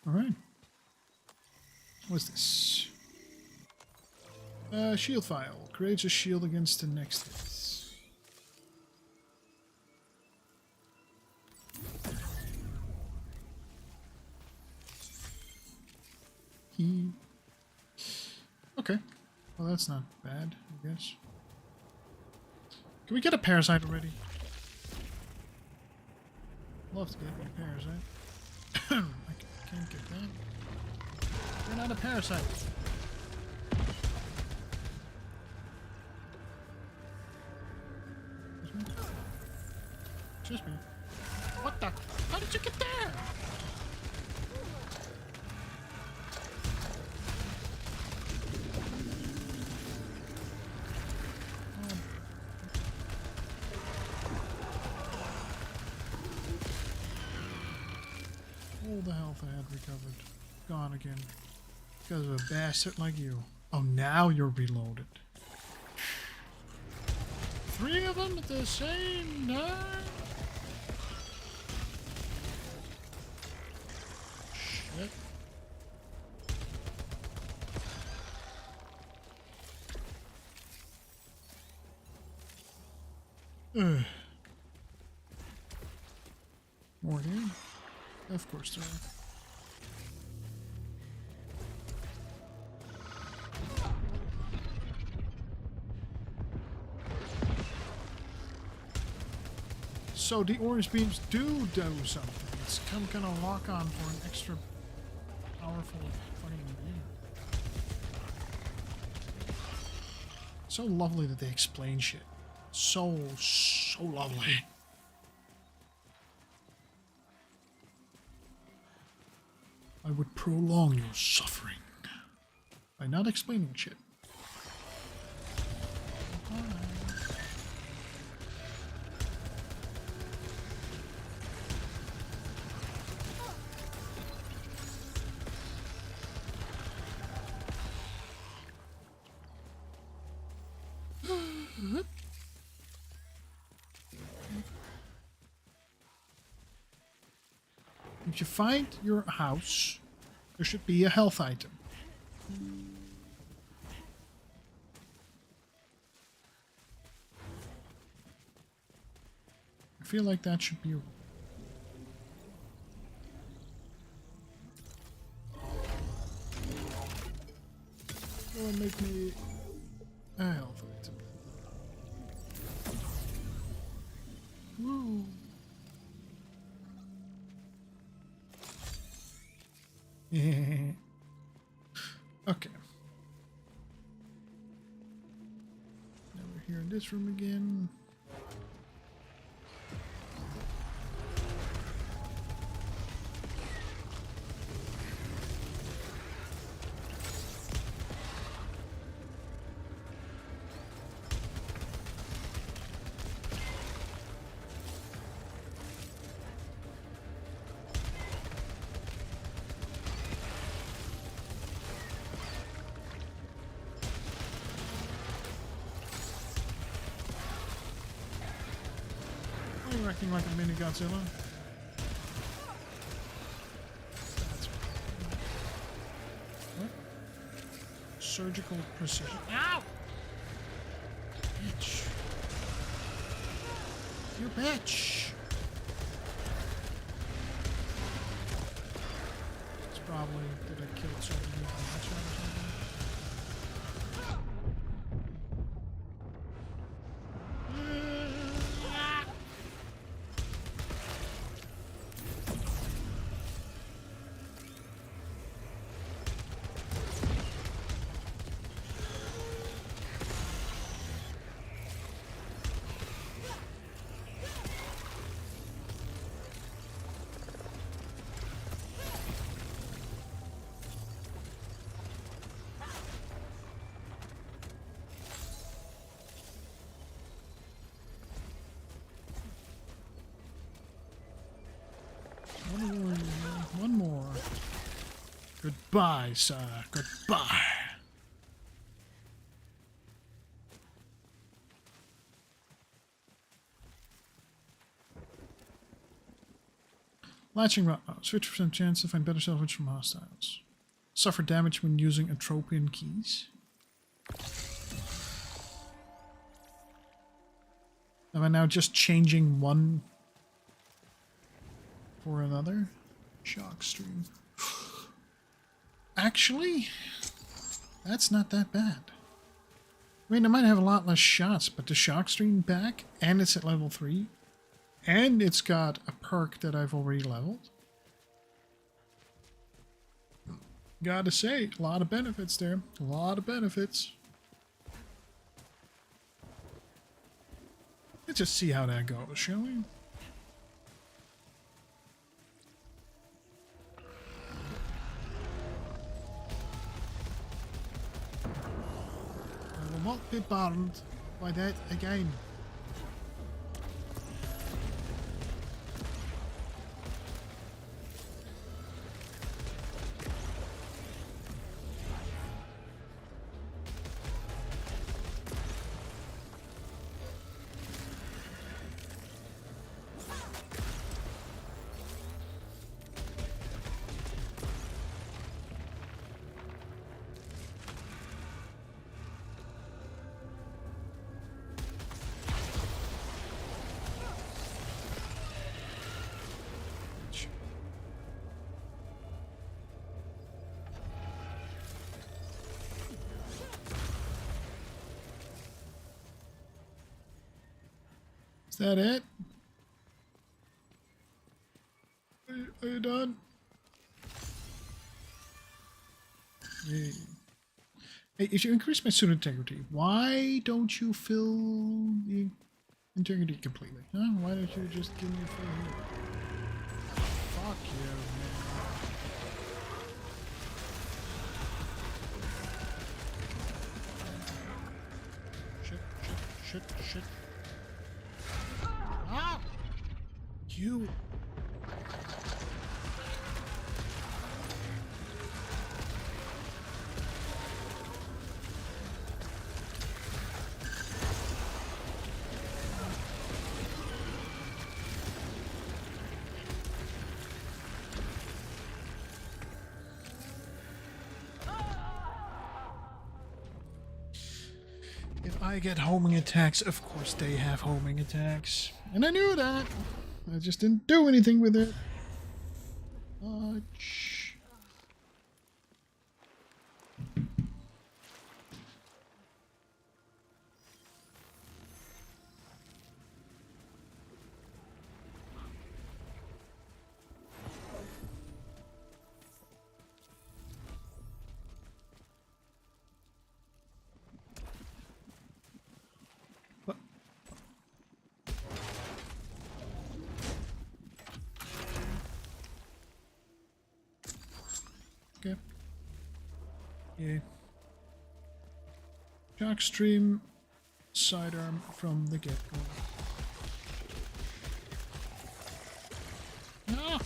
S1: Alright. What's this? Shield file. Creates a shield against the next hits. Okay. Well, that's not bad, I guess. Can we get a parasite already? Love to get a parasite. I can't get that. You're not a parasite. Excuse me. What the? How did you get there? All the health I had recovered. Gone again. Because of a bastard like you. Oh, now you're reloaded. 3 of them at the same time? Shit. More game? Of course there are. So the orange beams do something. it's kind of gonna lock on for an extra powerful fucking beam. So lovely that they explain shit. So lovely. I would prolong your suffering by not explaining shit. If you find your house, there should be a health item. I feel like that should be... Will make me a health item. Woo. Okay. Now we're here in this room again. You're acting like a mini Godzilla. That's what? Surgical precision. Ow! Bitch. You bitch. It's probably did I kill something with a headshot or something? One more. Goodbye, sir. Goodbye. Latching rod. Switch percent chance to find better salvage from hostiles. Suffer damage when using Atropian keys. Am I now just changing one for another? Shock stream. Actually, that's not that bad. I mean, I might have a lot less shots, but the shock stream back, and it's at level 3, and it's got a perk that I've already leveled. Gotta say, a lot of benefits there. A lot of benefits. Let's just see how that goes, shall we? I will not be burned by that again. Is that it? Are you done? Yay. Hey, if you increase my suit integrity, why don't you fill the integrity completely? Huh? Why don't you just give me a full heal? Fuck you, man. Shit. Ah! You. If I get homing attacks, of course they have homing attacks. And I knew that. I just didn't do anything with it. Ouch. What? Okay. Yeah. Restream sidearm from the get-go. Ah!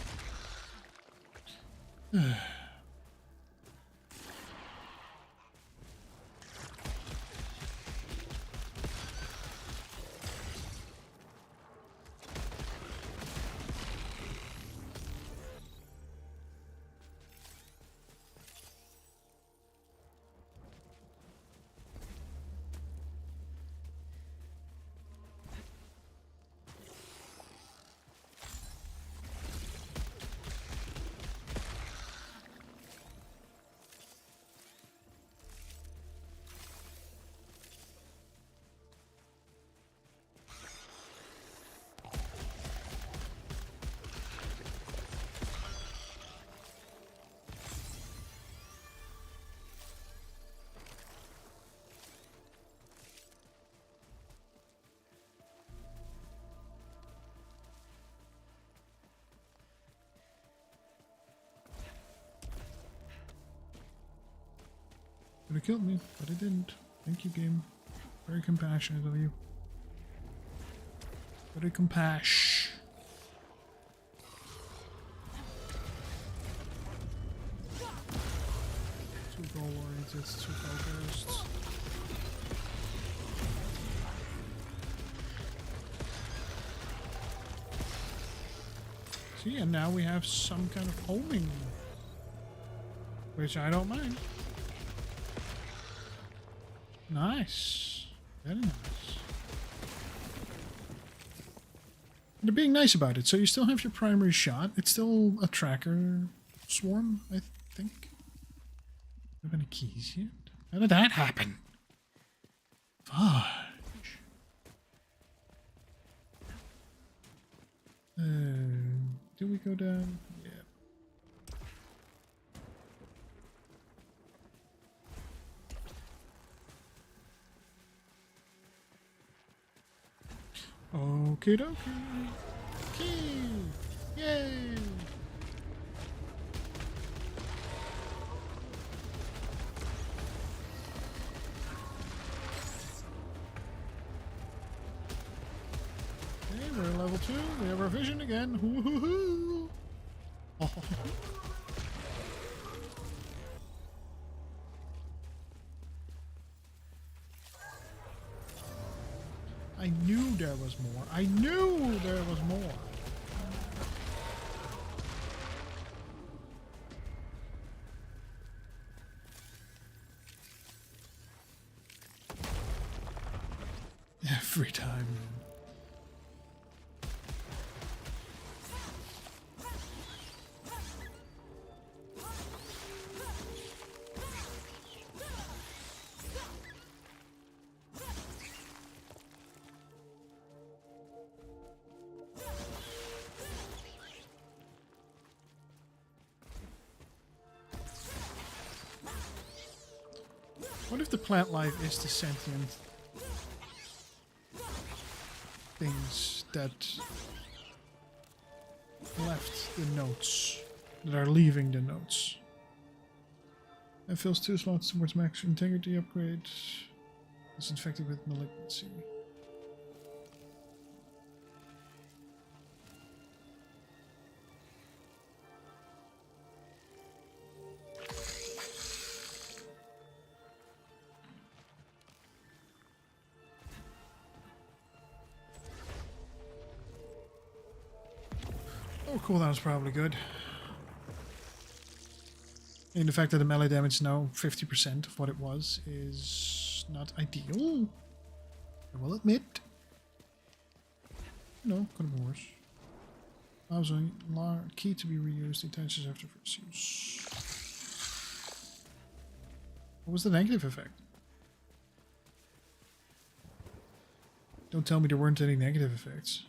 S1: Could have killed me, but it didn't. Thank you, game. Very compassionate of you. Very compash. Two goal oriented, two focused. See, and now we have some kind of homing, which I don't mind. Nice. Very nice. And they're being nice about it, so you still have your primary shot. It's still a tracker swarm, I think. Do I have any keys yet? How did that happen? Fudge. Do we go down? Yeah. Okie dokie. Key! Yay! Okay, we're at level 2. We have our vision again. Hoo-hoo-hoo! Oh. I knew there was more. I knew there was more. Every time. What if the plant life is the sentient things that left the notes, that are leaving the notes? It fills 2 slots towards max integrity upgrade. It's infected with malignancy. Oh, cooldown's probably good. And the fact that the melee damage is now 50% of what it was is not ideal. I will admit. No, could have been worse. Also, key to be reused, intentions after first use. What was the negative effect? Don't tell me there weren't any negative effects.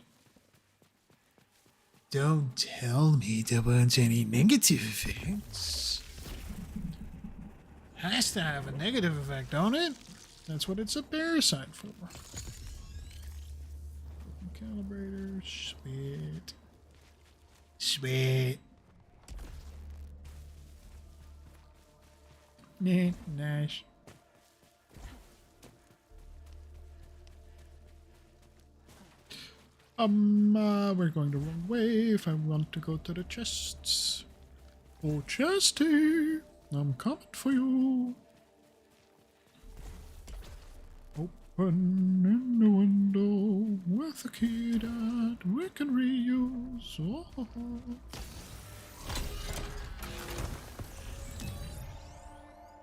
S1: Don't tell me there weren't any negative effects. Has to have a negative effect, don't it? That's what it's a parasite for. Calibrator, sweet. Sweet. Yeah, nice. We're going the wrong way if I want to go to the chests. Oh, chesty, I'm coming for you. Open in the window with a key that we can reuse. Oh.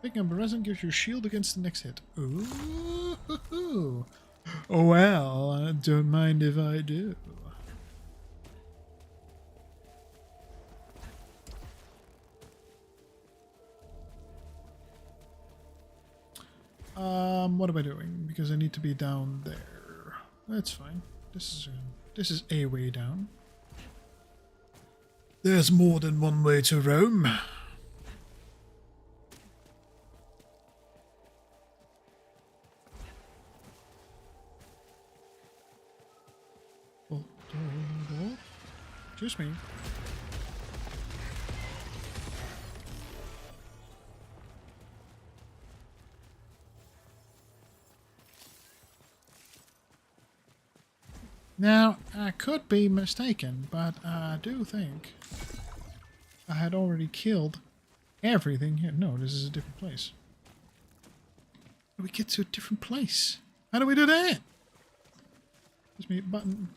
S1: Picking up a resin gives you a shield against the next hit. Ooh. Oh, well, I don't mind if I do. What am I doing? Because I need to be down there. That's fine. This is a way down. There's more than one way to Rome. Excuse me. Now, I could be mistaken, but I do think I had already killed everything here. No, this is a different place. How do we get to a different place? How do we do that? Gives me a button.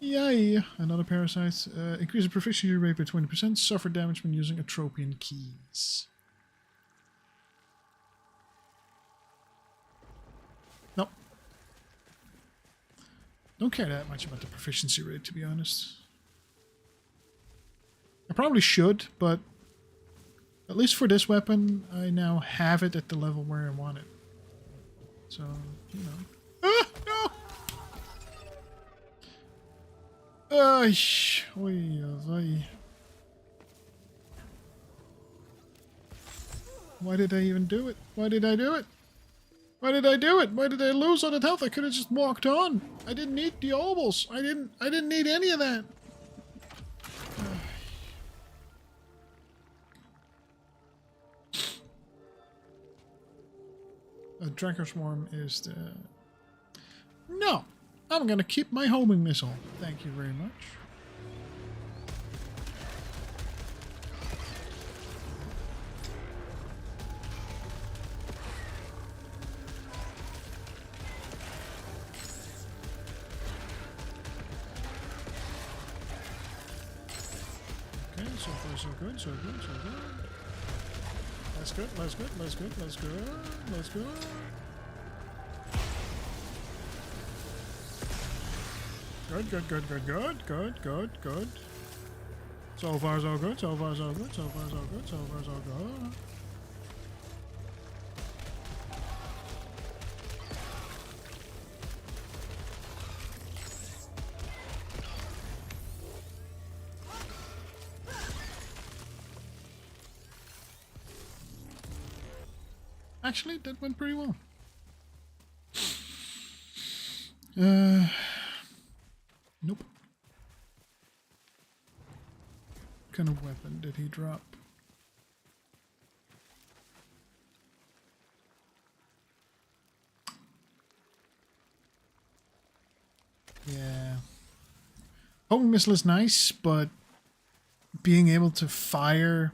S1: Yay! Another parasite. Increase the proficiency rate by 20%. Suffer damage when using atropian keys. Nope. Don't care that much about the proficiency rate, to be honest. I probably should, but at least for this weapon, I now have it at the level where I want it. So, you know. Ah! No! Why did I even do it? Why did I do it? Why did I do it? Why did I lose all that health? I could have just walked on. I didn't need the obols. I didn't need any of that. A Dracker Swarm is the... No! I'm gonna keep my homing missile. Thank you very much. Okay, so far so good, so good, so good. That's good, that's good, that's good, that's good, that's good. Good. So far so good, so far so good, so far so good, so far so good. Actually, that went pretty well. Nope. What kind of weapon did he drop? Yeah. Homing missile is nice, but being able to fire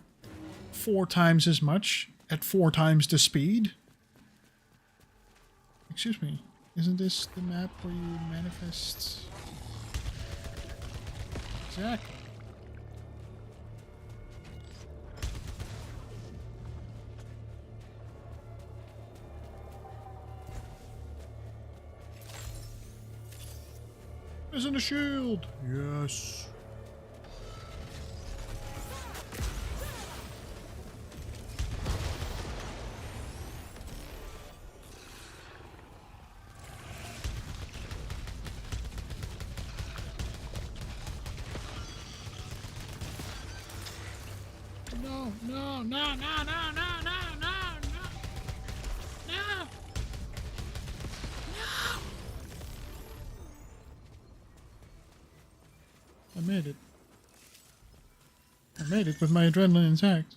S1: 4 times as much at 4 times the speed? Excuse me. Isn't this the map where you manifest? Exactly. Isn't a shield? Yes. No, no, no, no, no, no, no, no, no. No. No. I made it. I made it with my adrenaline intact.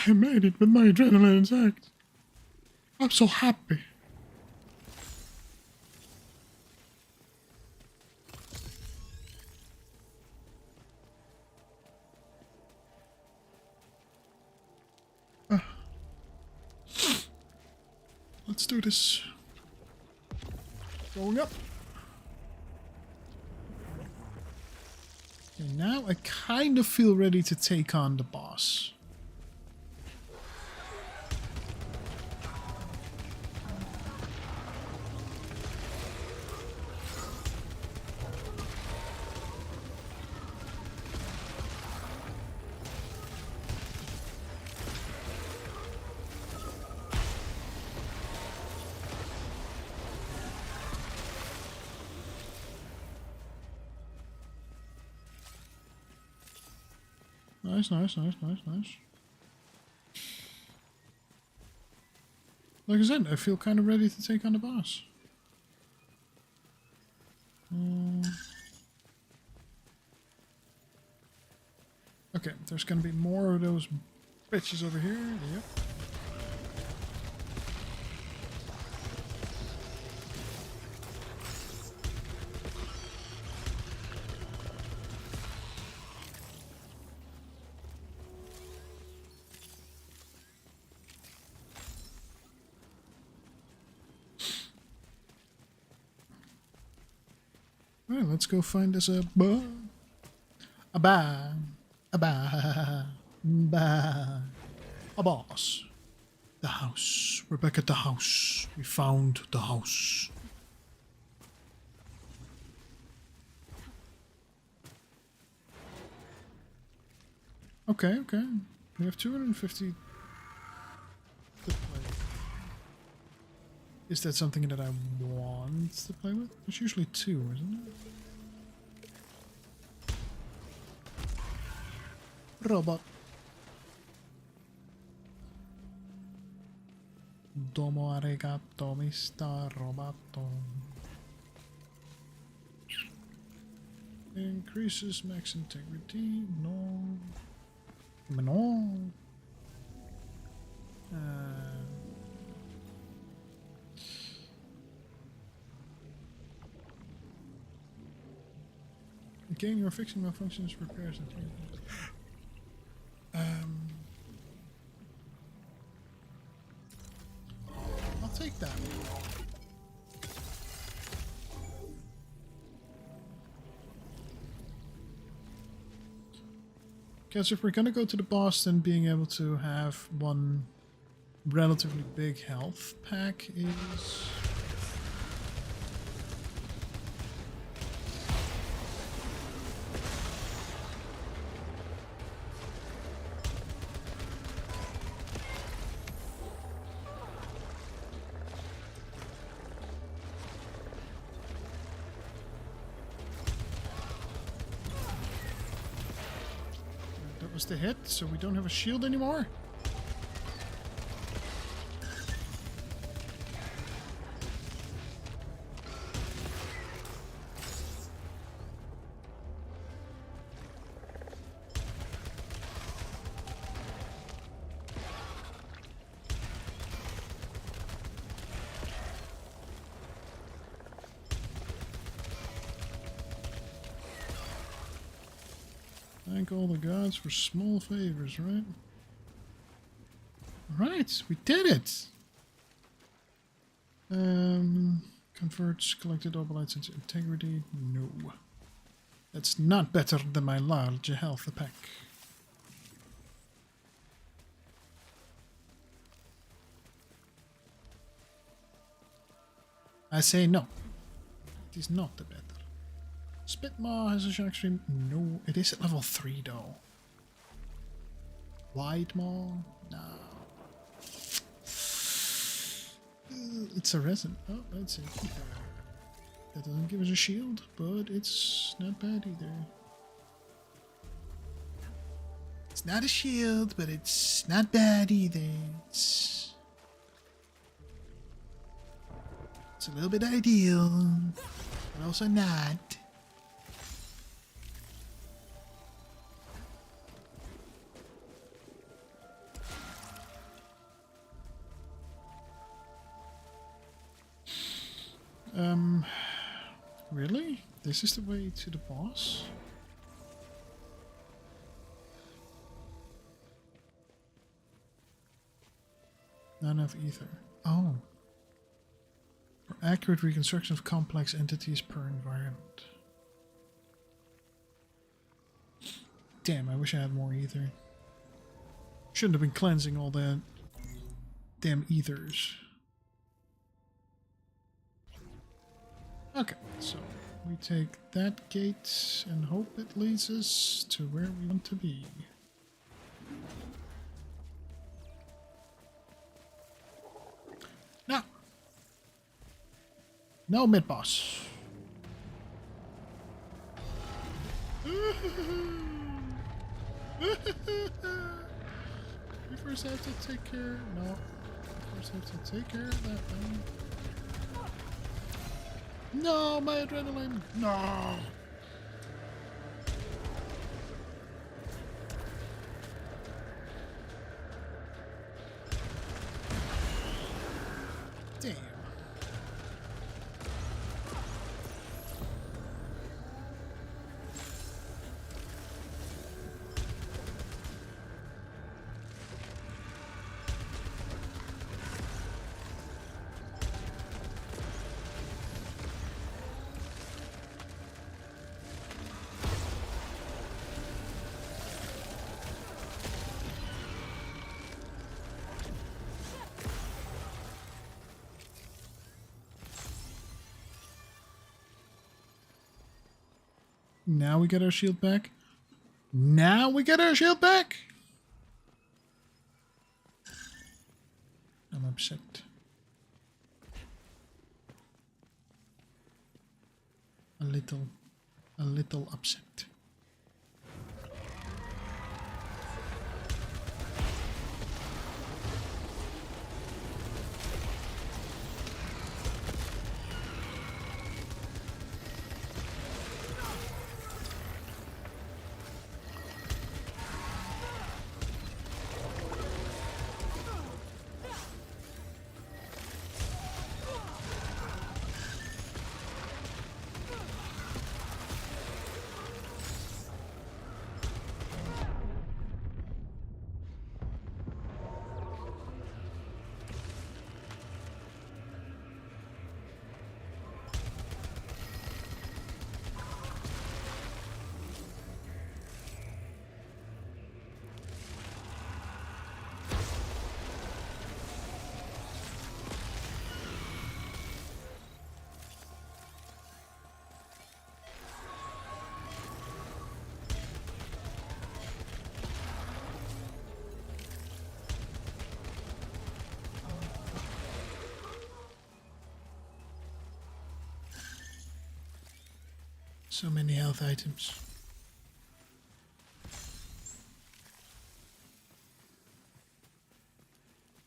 S1: I made it with my adrenaline intact. I'm so happy. Let's do this. Going up. Okay, now I kind of feel ready to take on the boss. Nice, nice, nice, nice, nice. Like I said, I feel kind of ready to take on the boss. Okay, there's gonna be more of those bitches over here. Yep. Alright, let's go find us a boss. The house. We're back at the house. We found the house. Okay, okay. We have 250 to play. Is that something that I want to play with? It's usually 2, isn't it? Robot. Domo arigato, Mr. Roboto. Increases max integrity. No. No. Again, you're fixing malfunctions, repairs, and I'll take that. Because if we're gonna go to the boss, then being able to have one relatively big health pack is... was the hit, so we don't have a shield anymore. Thank all the gods for small favors, right? Right, we did it! Converts collected oblites into integrity. No. That's not better than my large health pack. I say no. It is not the better. Spitmaw has a shark stream. No, it is at level 3 though. Wide Maw? No. It's a resin. Oh, let's see. That doesn't give us a shield, but it's not bad either. It's not a shield, but it's not bad either. It's a little bit ideal, but also not. Really? This is the way to the boss? Not enough ether. Oh. For accurate reconstruction of complex entities per environment. Damn, I wish I had more ether. Shouldn't have been cleansing all that damn ethers. Okay, so we take that gate and hope it leads us to where we want to be. Now, no mid-boss. We first have to take care. No, we first have to take care of that one. No, my adrenaline. No. Damn. Now we get our shield back. Now we get our shield back. I'm upset. A little upset. So many health items.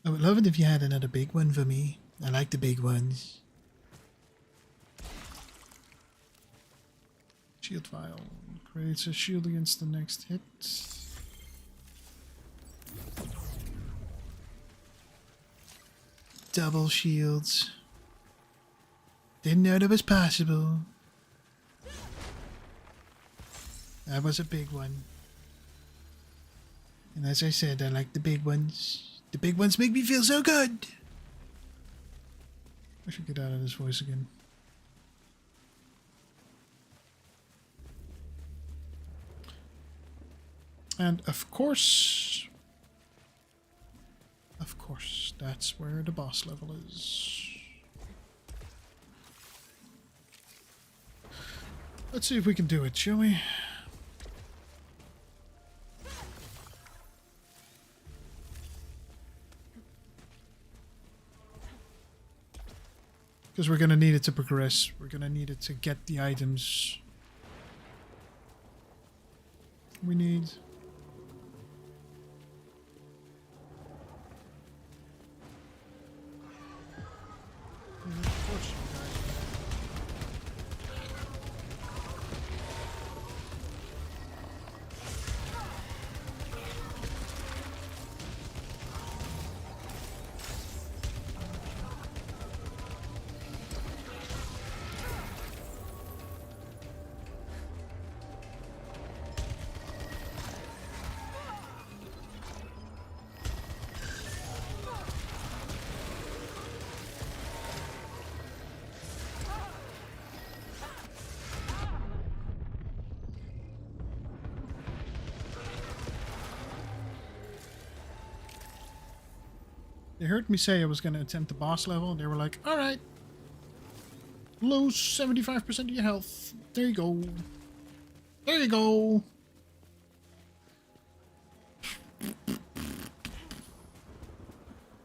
S1: I would love it if you had another big one for me. I like the big ones. Shield vial. Creates a shield against the next hit. Double shields. Didn't know that was possible. That was a big one. And as I said, I like the big ones. The big ones make me feel so good. I should get out of this voice again. And of course, that's where the boss level is. Let's see if we can do it, shall we? Because we're going to need it to progress. We're going to need it to get the items we need. They heard me say I was going to attempt the boss level, and they were like, alright. Lose 75% of your health. There you go. There you go.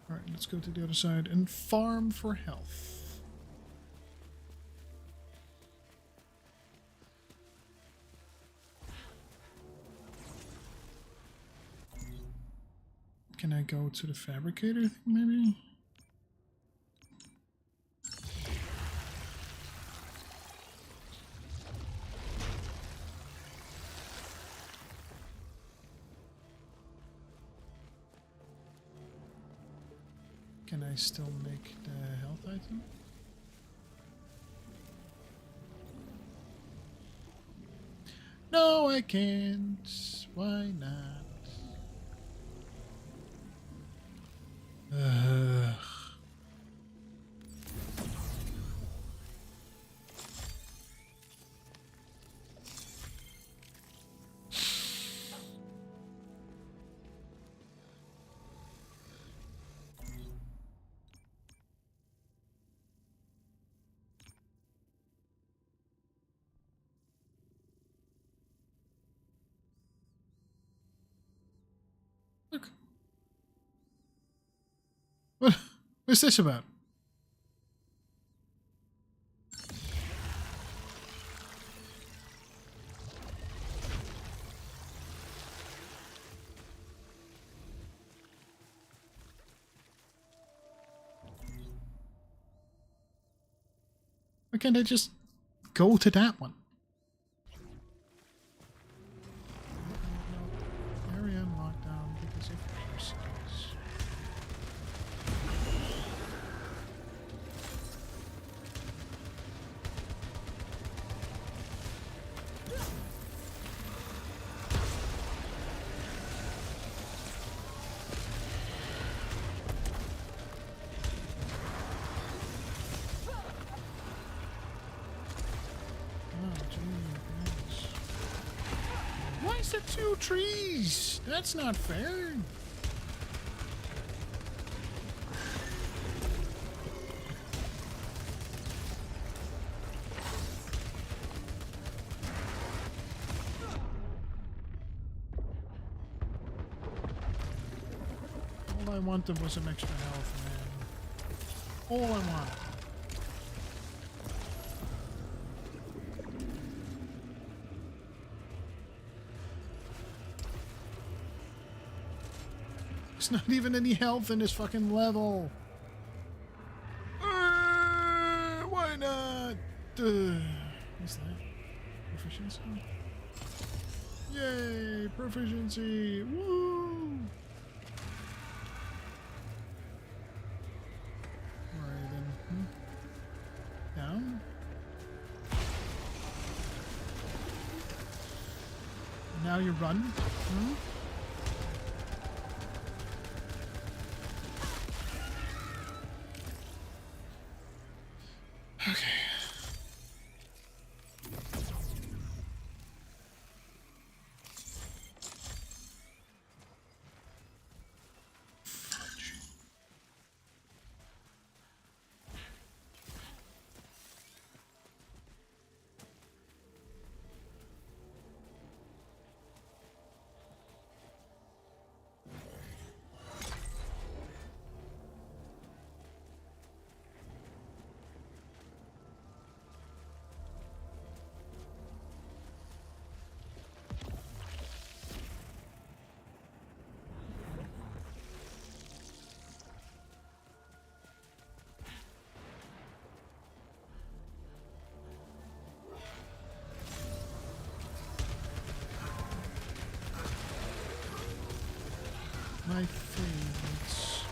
S1: Alright, let's go to the other side and farm for health. Can I go to the fabricator thing, maybe? Can I still make the health item? No, I can't. Why not? Ugh. Look. What's this about? Why can't I just go to that one? Area lockdown because of parasites. Why is there 2 trees? That's not fair. All I wanted was some extra health, man. All I wanted. There's not even any health in this fucking level. Why not? What's that? Proficiency? Yay! Proficiency! Woo! Alright then. Down. Now you run. Okay. My favorites.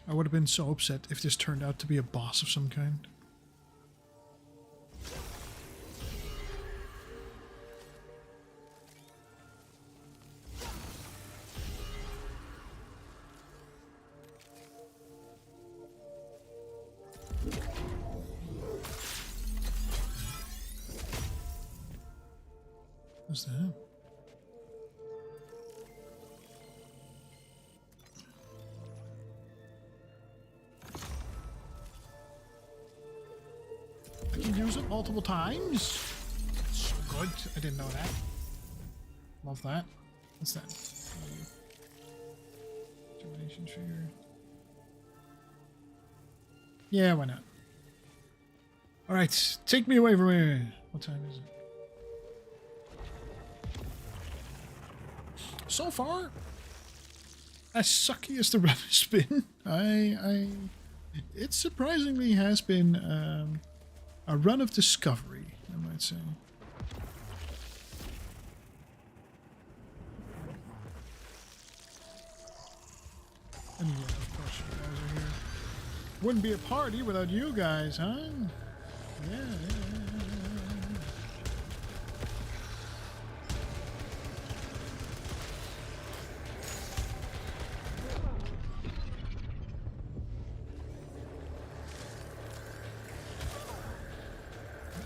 S1: I would have been so upset if this turned out to be a boss of some kind. What's that? I can use it multiple times. So good. I didn't know that. Love that. What's that? Determination trigger. Yeah, why not? Alright, take me away from here. What time is it? So far, as sucky as the run has been, it surprisingly has been a run of discovery, I might say. And yeah, of course you guys are here. Wouldn't be a party without you guys, huh? Yeah.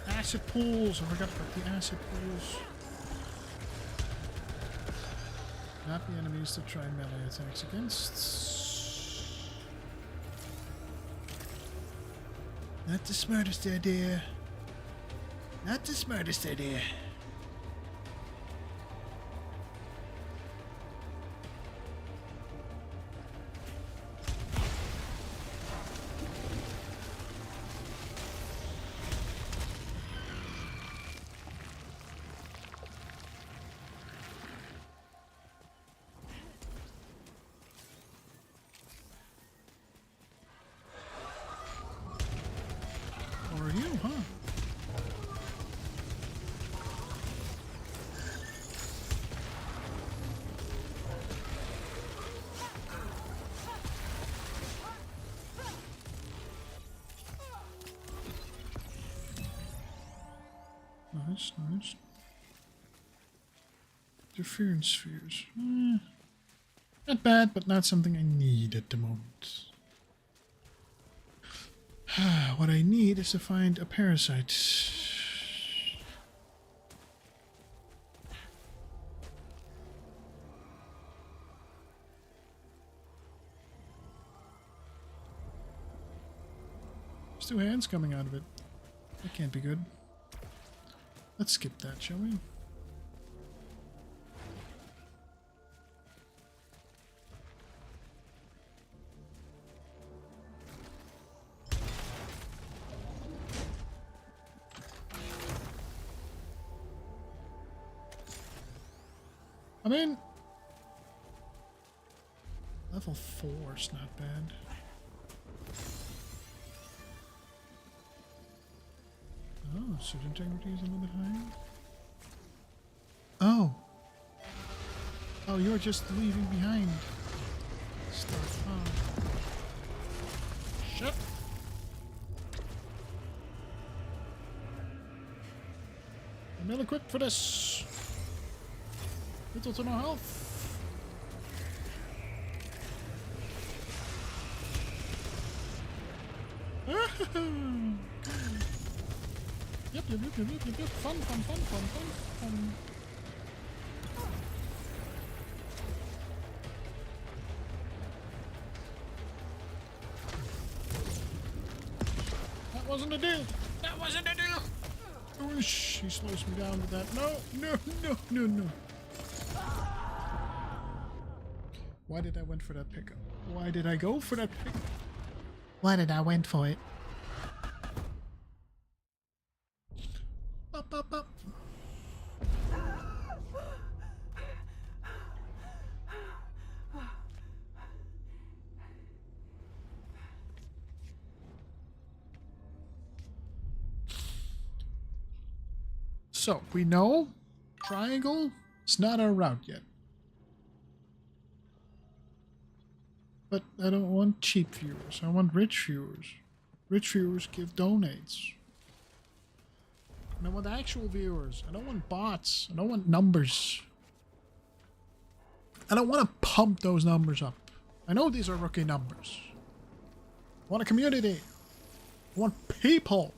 S1: Acid pools. I forgot about the acid pools. Not the enemies to try melee attacks against. Not the smartest idea. Not the smartest idea. Or you, huh? Nice, nice. Interference spheres. Not bad, but not something I need at the moment. What I need is to find a parasite. There's two hands coming out of it. That can't be good. Let's skip that, shall we? I mean, level 4 is not bad. Oh, suit integrity is a little bit higher. Oh. Oh, you're just leaving behind stuff. Oh. Shit. I'm ill equipped for this. Little to no health. Yep. Fun. That wasn't a deal. That wasn't a deal. Whoosh, he slows me down with that. No. Why did I went for that pickup? Why did I go for that pickup? Why did I went for it? Up. So, we know triangle is not our route yet. But I don't want cheap viewers. I want rich viewers. Rich viewers give donates. And I want actual viewers. I don't want bots. I don't want numbers. I don't want to pump those numbers up. I know these are rookie numbers. I want a community. I want people.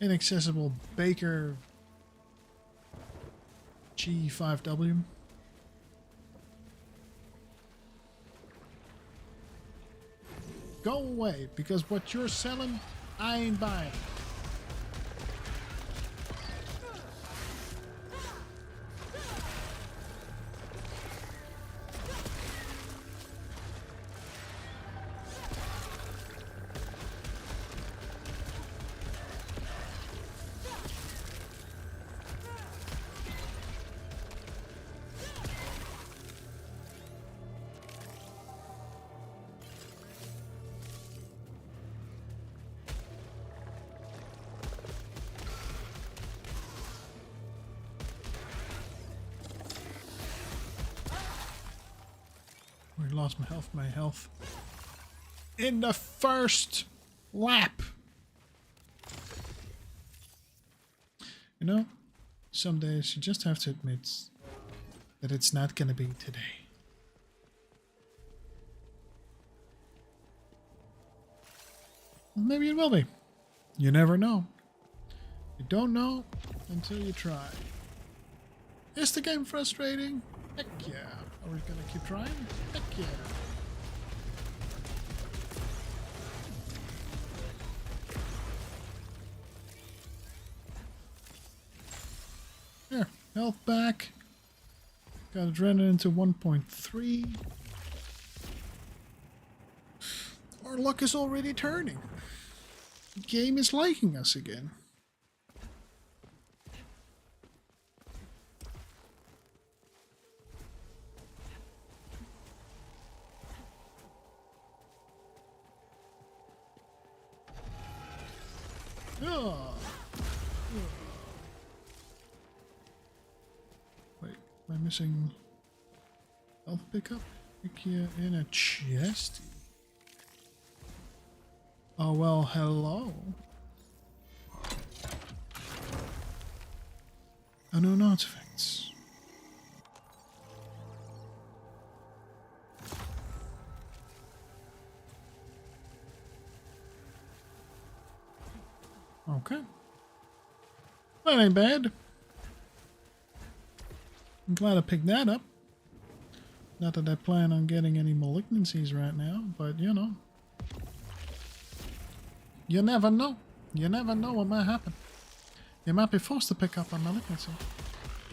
S1: Inaccessible Baker G5W. Go away, because what you're selling, I ain't buying. I lost my health. In the first lap. You know, some days you just have to admit that it's not gonna be today. Well, maybe it will be. You never know. You don't know until you try. Is the game frustrating? Heck yeah. Are we gonna keep trying? Heck yeah. Here, health back. Got adrenaline to 1.3. Our luck is already turning. The game is liking us again. Wait, am I missing health pickup? Ikea in a chesty. Oh well, hello. Unknown artifacts. Okay. That ain't bad. I'm glad I picked that up. Not that I plan on getting any malignancies right now, but you know. You never know. You never know what might happen. You might be forced to pick up a malignancy.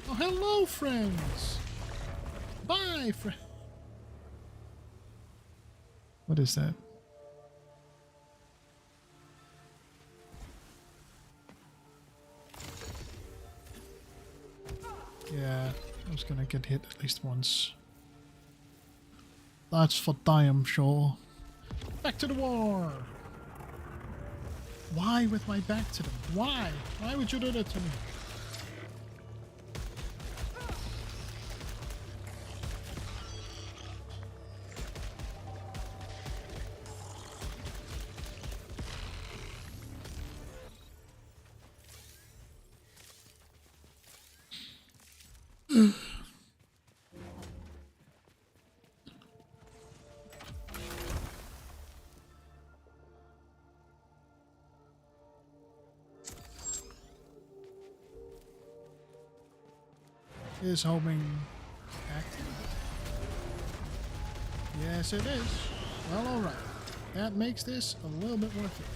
S1: Oh, hello, friends. Bye, friend. What is that? Yeah, I was gonna get hit at least once. That's for damn sure. Back to the war! Why with my back to them? Why? Why would you do that to me? Is homing active? Yes, it is. Well, alright. That makes this a little bit worth it.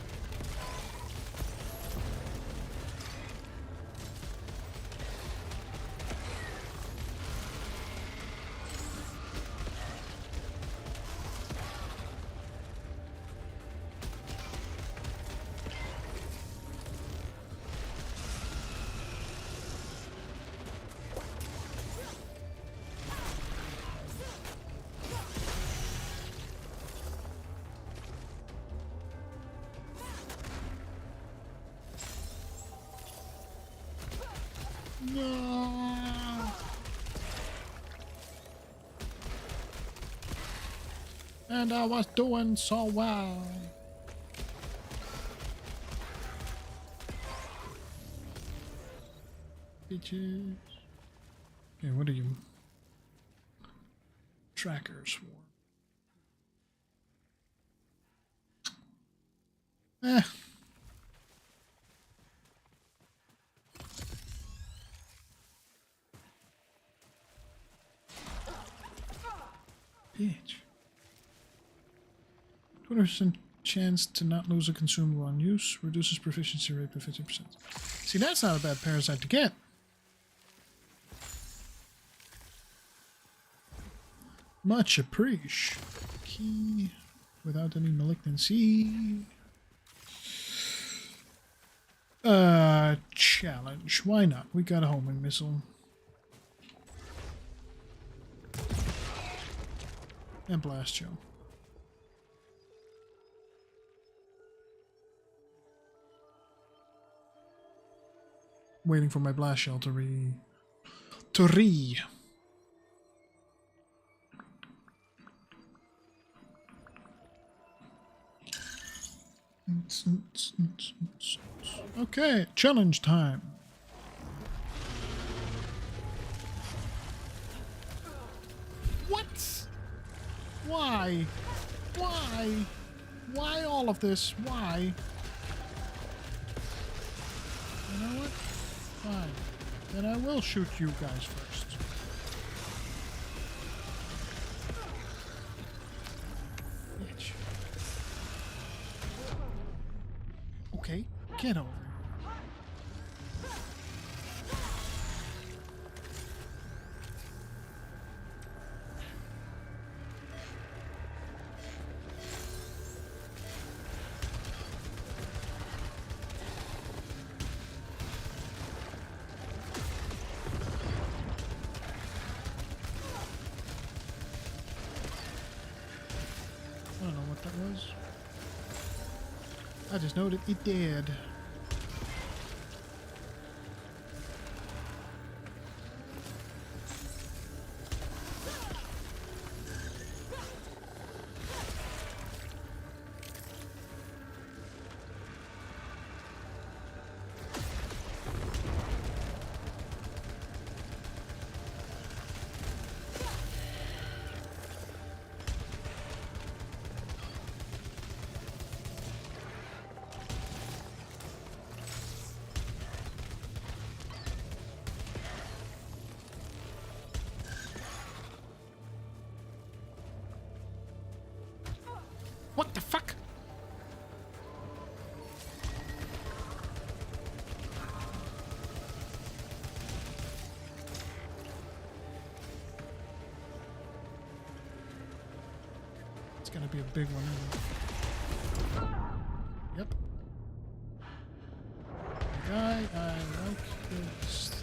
S1: No. And I was doing so well. Bitches. Okay, what are you? Trackers for. Bitch. 20% chance to not lose a consumable on use. Reduces proficiency rate by 50%. See, that's not a bad parasite to get. Much appreciate. Key without any malignancy. Challenge. Why not? We got a homing missile. And blast you. Waiting for my blast shell to re. Okay, challenge time. What? Why? Why? Why all of this? Why? You know what? Fine. Then I will shoot you guys first. Bitch. Okay, get over here. I don't know what that was. I just know that it did. What the fuck? It's gonna be a big one, isn't it? Yep. Guy, I like this.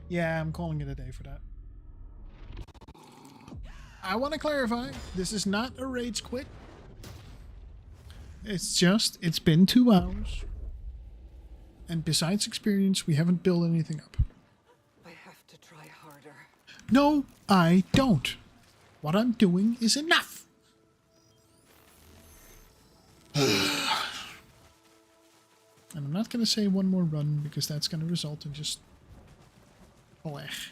S1: Yeah, I'm calling it a day for that. I want to clarify, this is not a rage quit. It's just, it's been 2 hours. And besides experience, we haven't built anything up.
S2: I have to try harder.
S1: No, I don't. What I'm doing is enough. And I'm not going to say one more run because that's going to result in just... blech.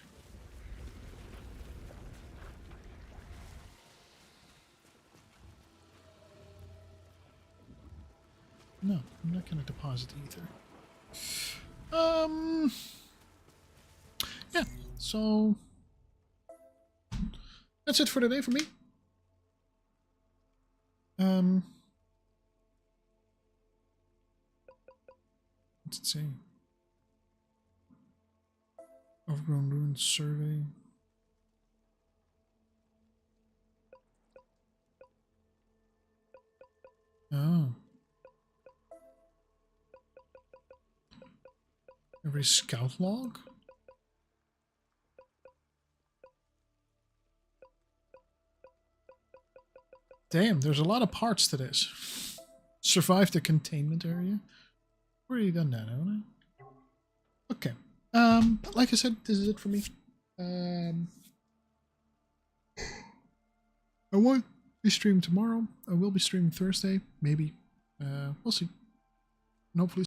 S1: No, I'm not going to deposit either. Yeah, so that's it for today for me. What's it say? Overgrown ruins survey. Oh. Every scout log? Damn, there's a lot of parts to this. Survive the containment area. Already done that, haven't I? Okay. Like I said, this is it for me. I won't be streaming tomorrow. I will be streaming Thursday, maybe. We'll see. And hopefully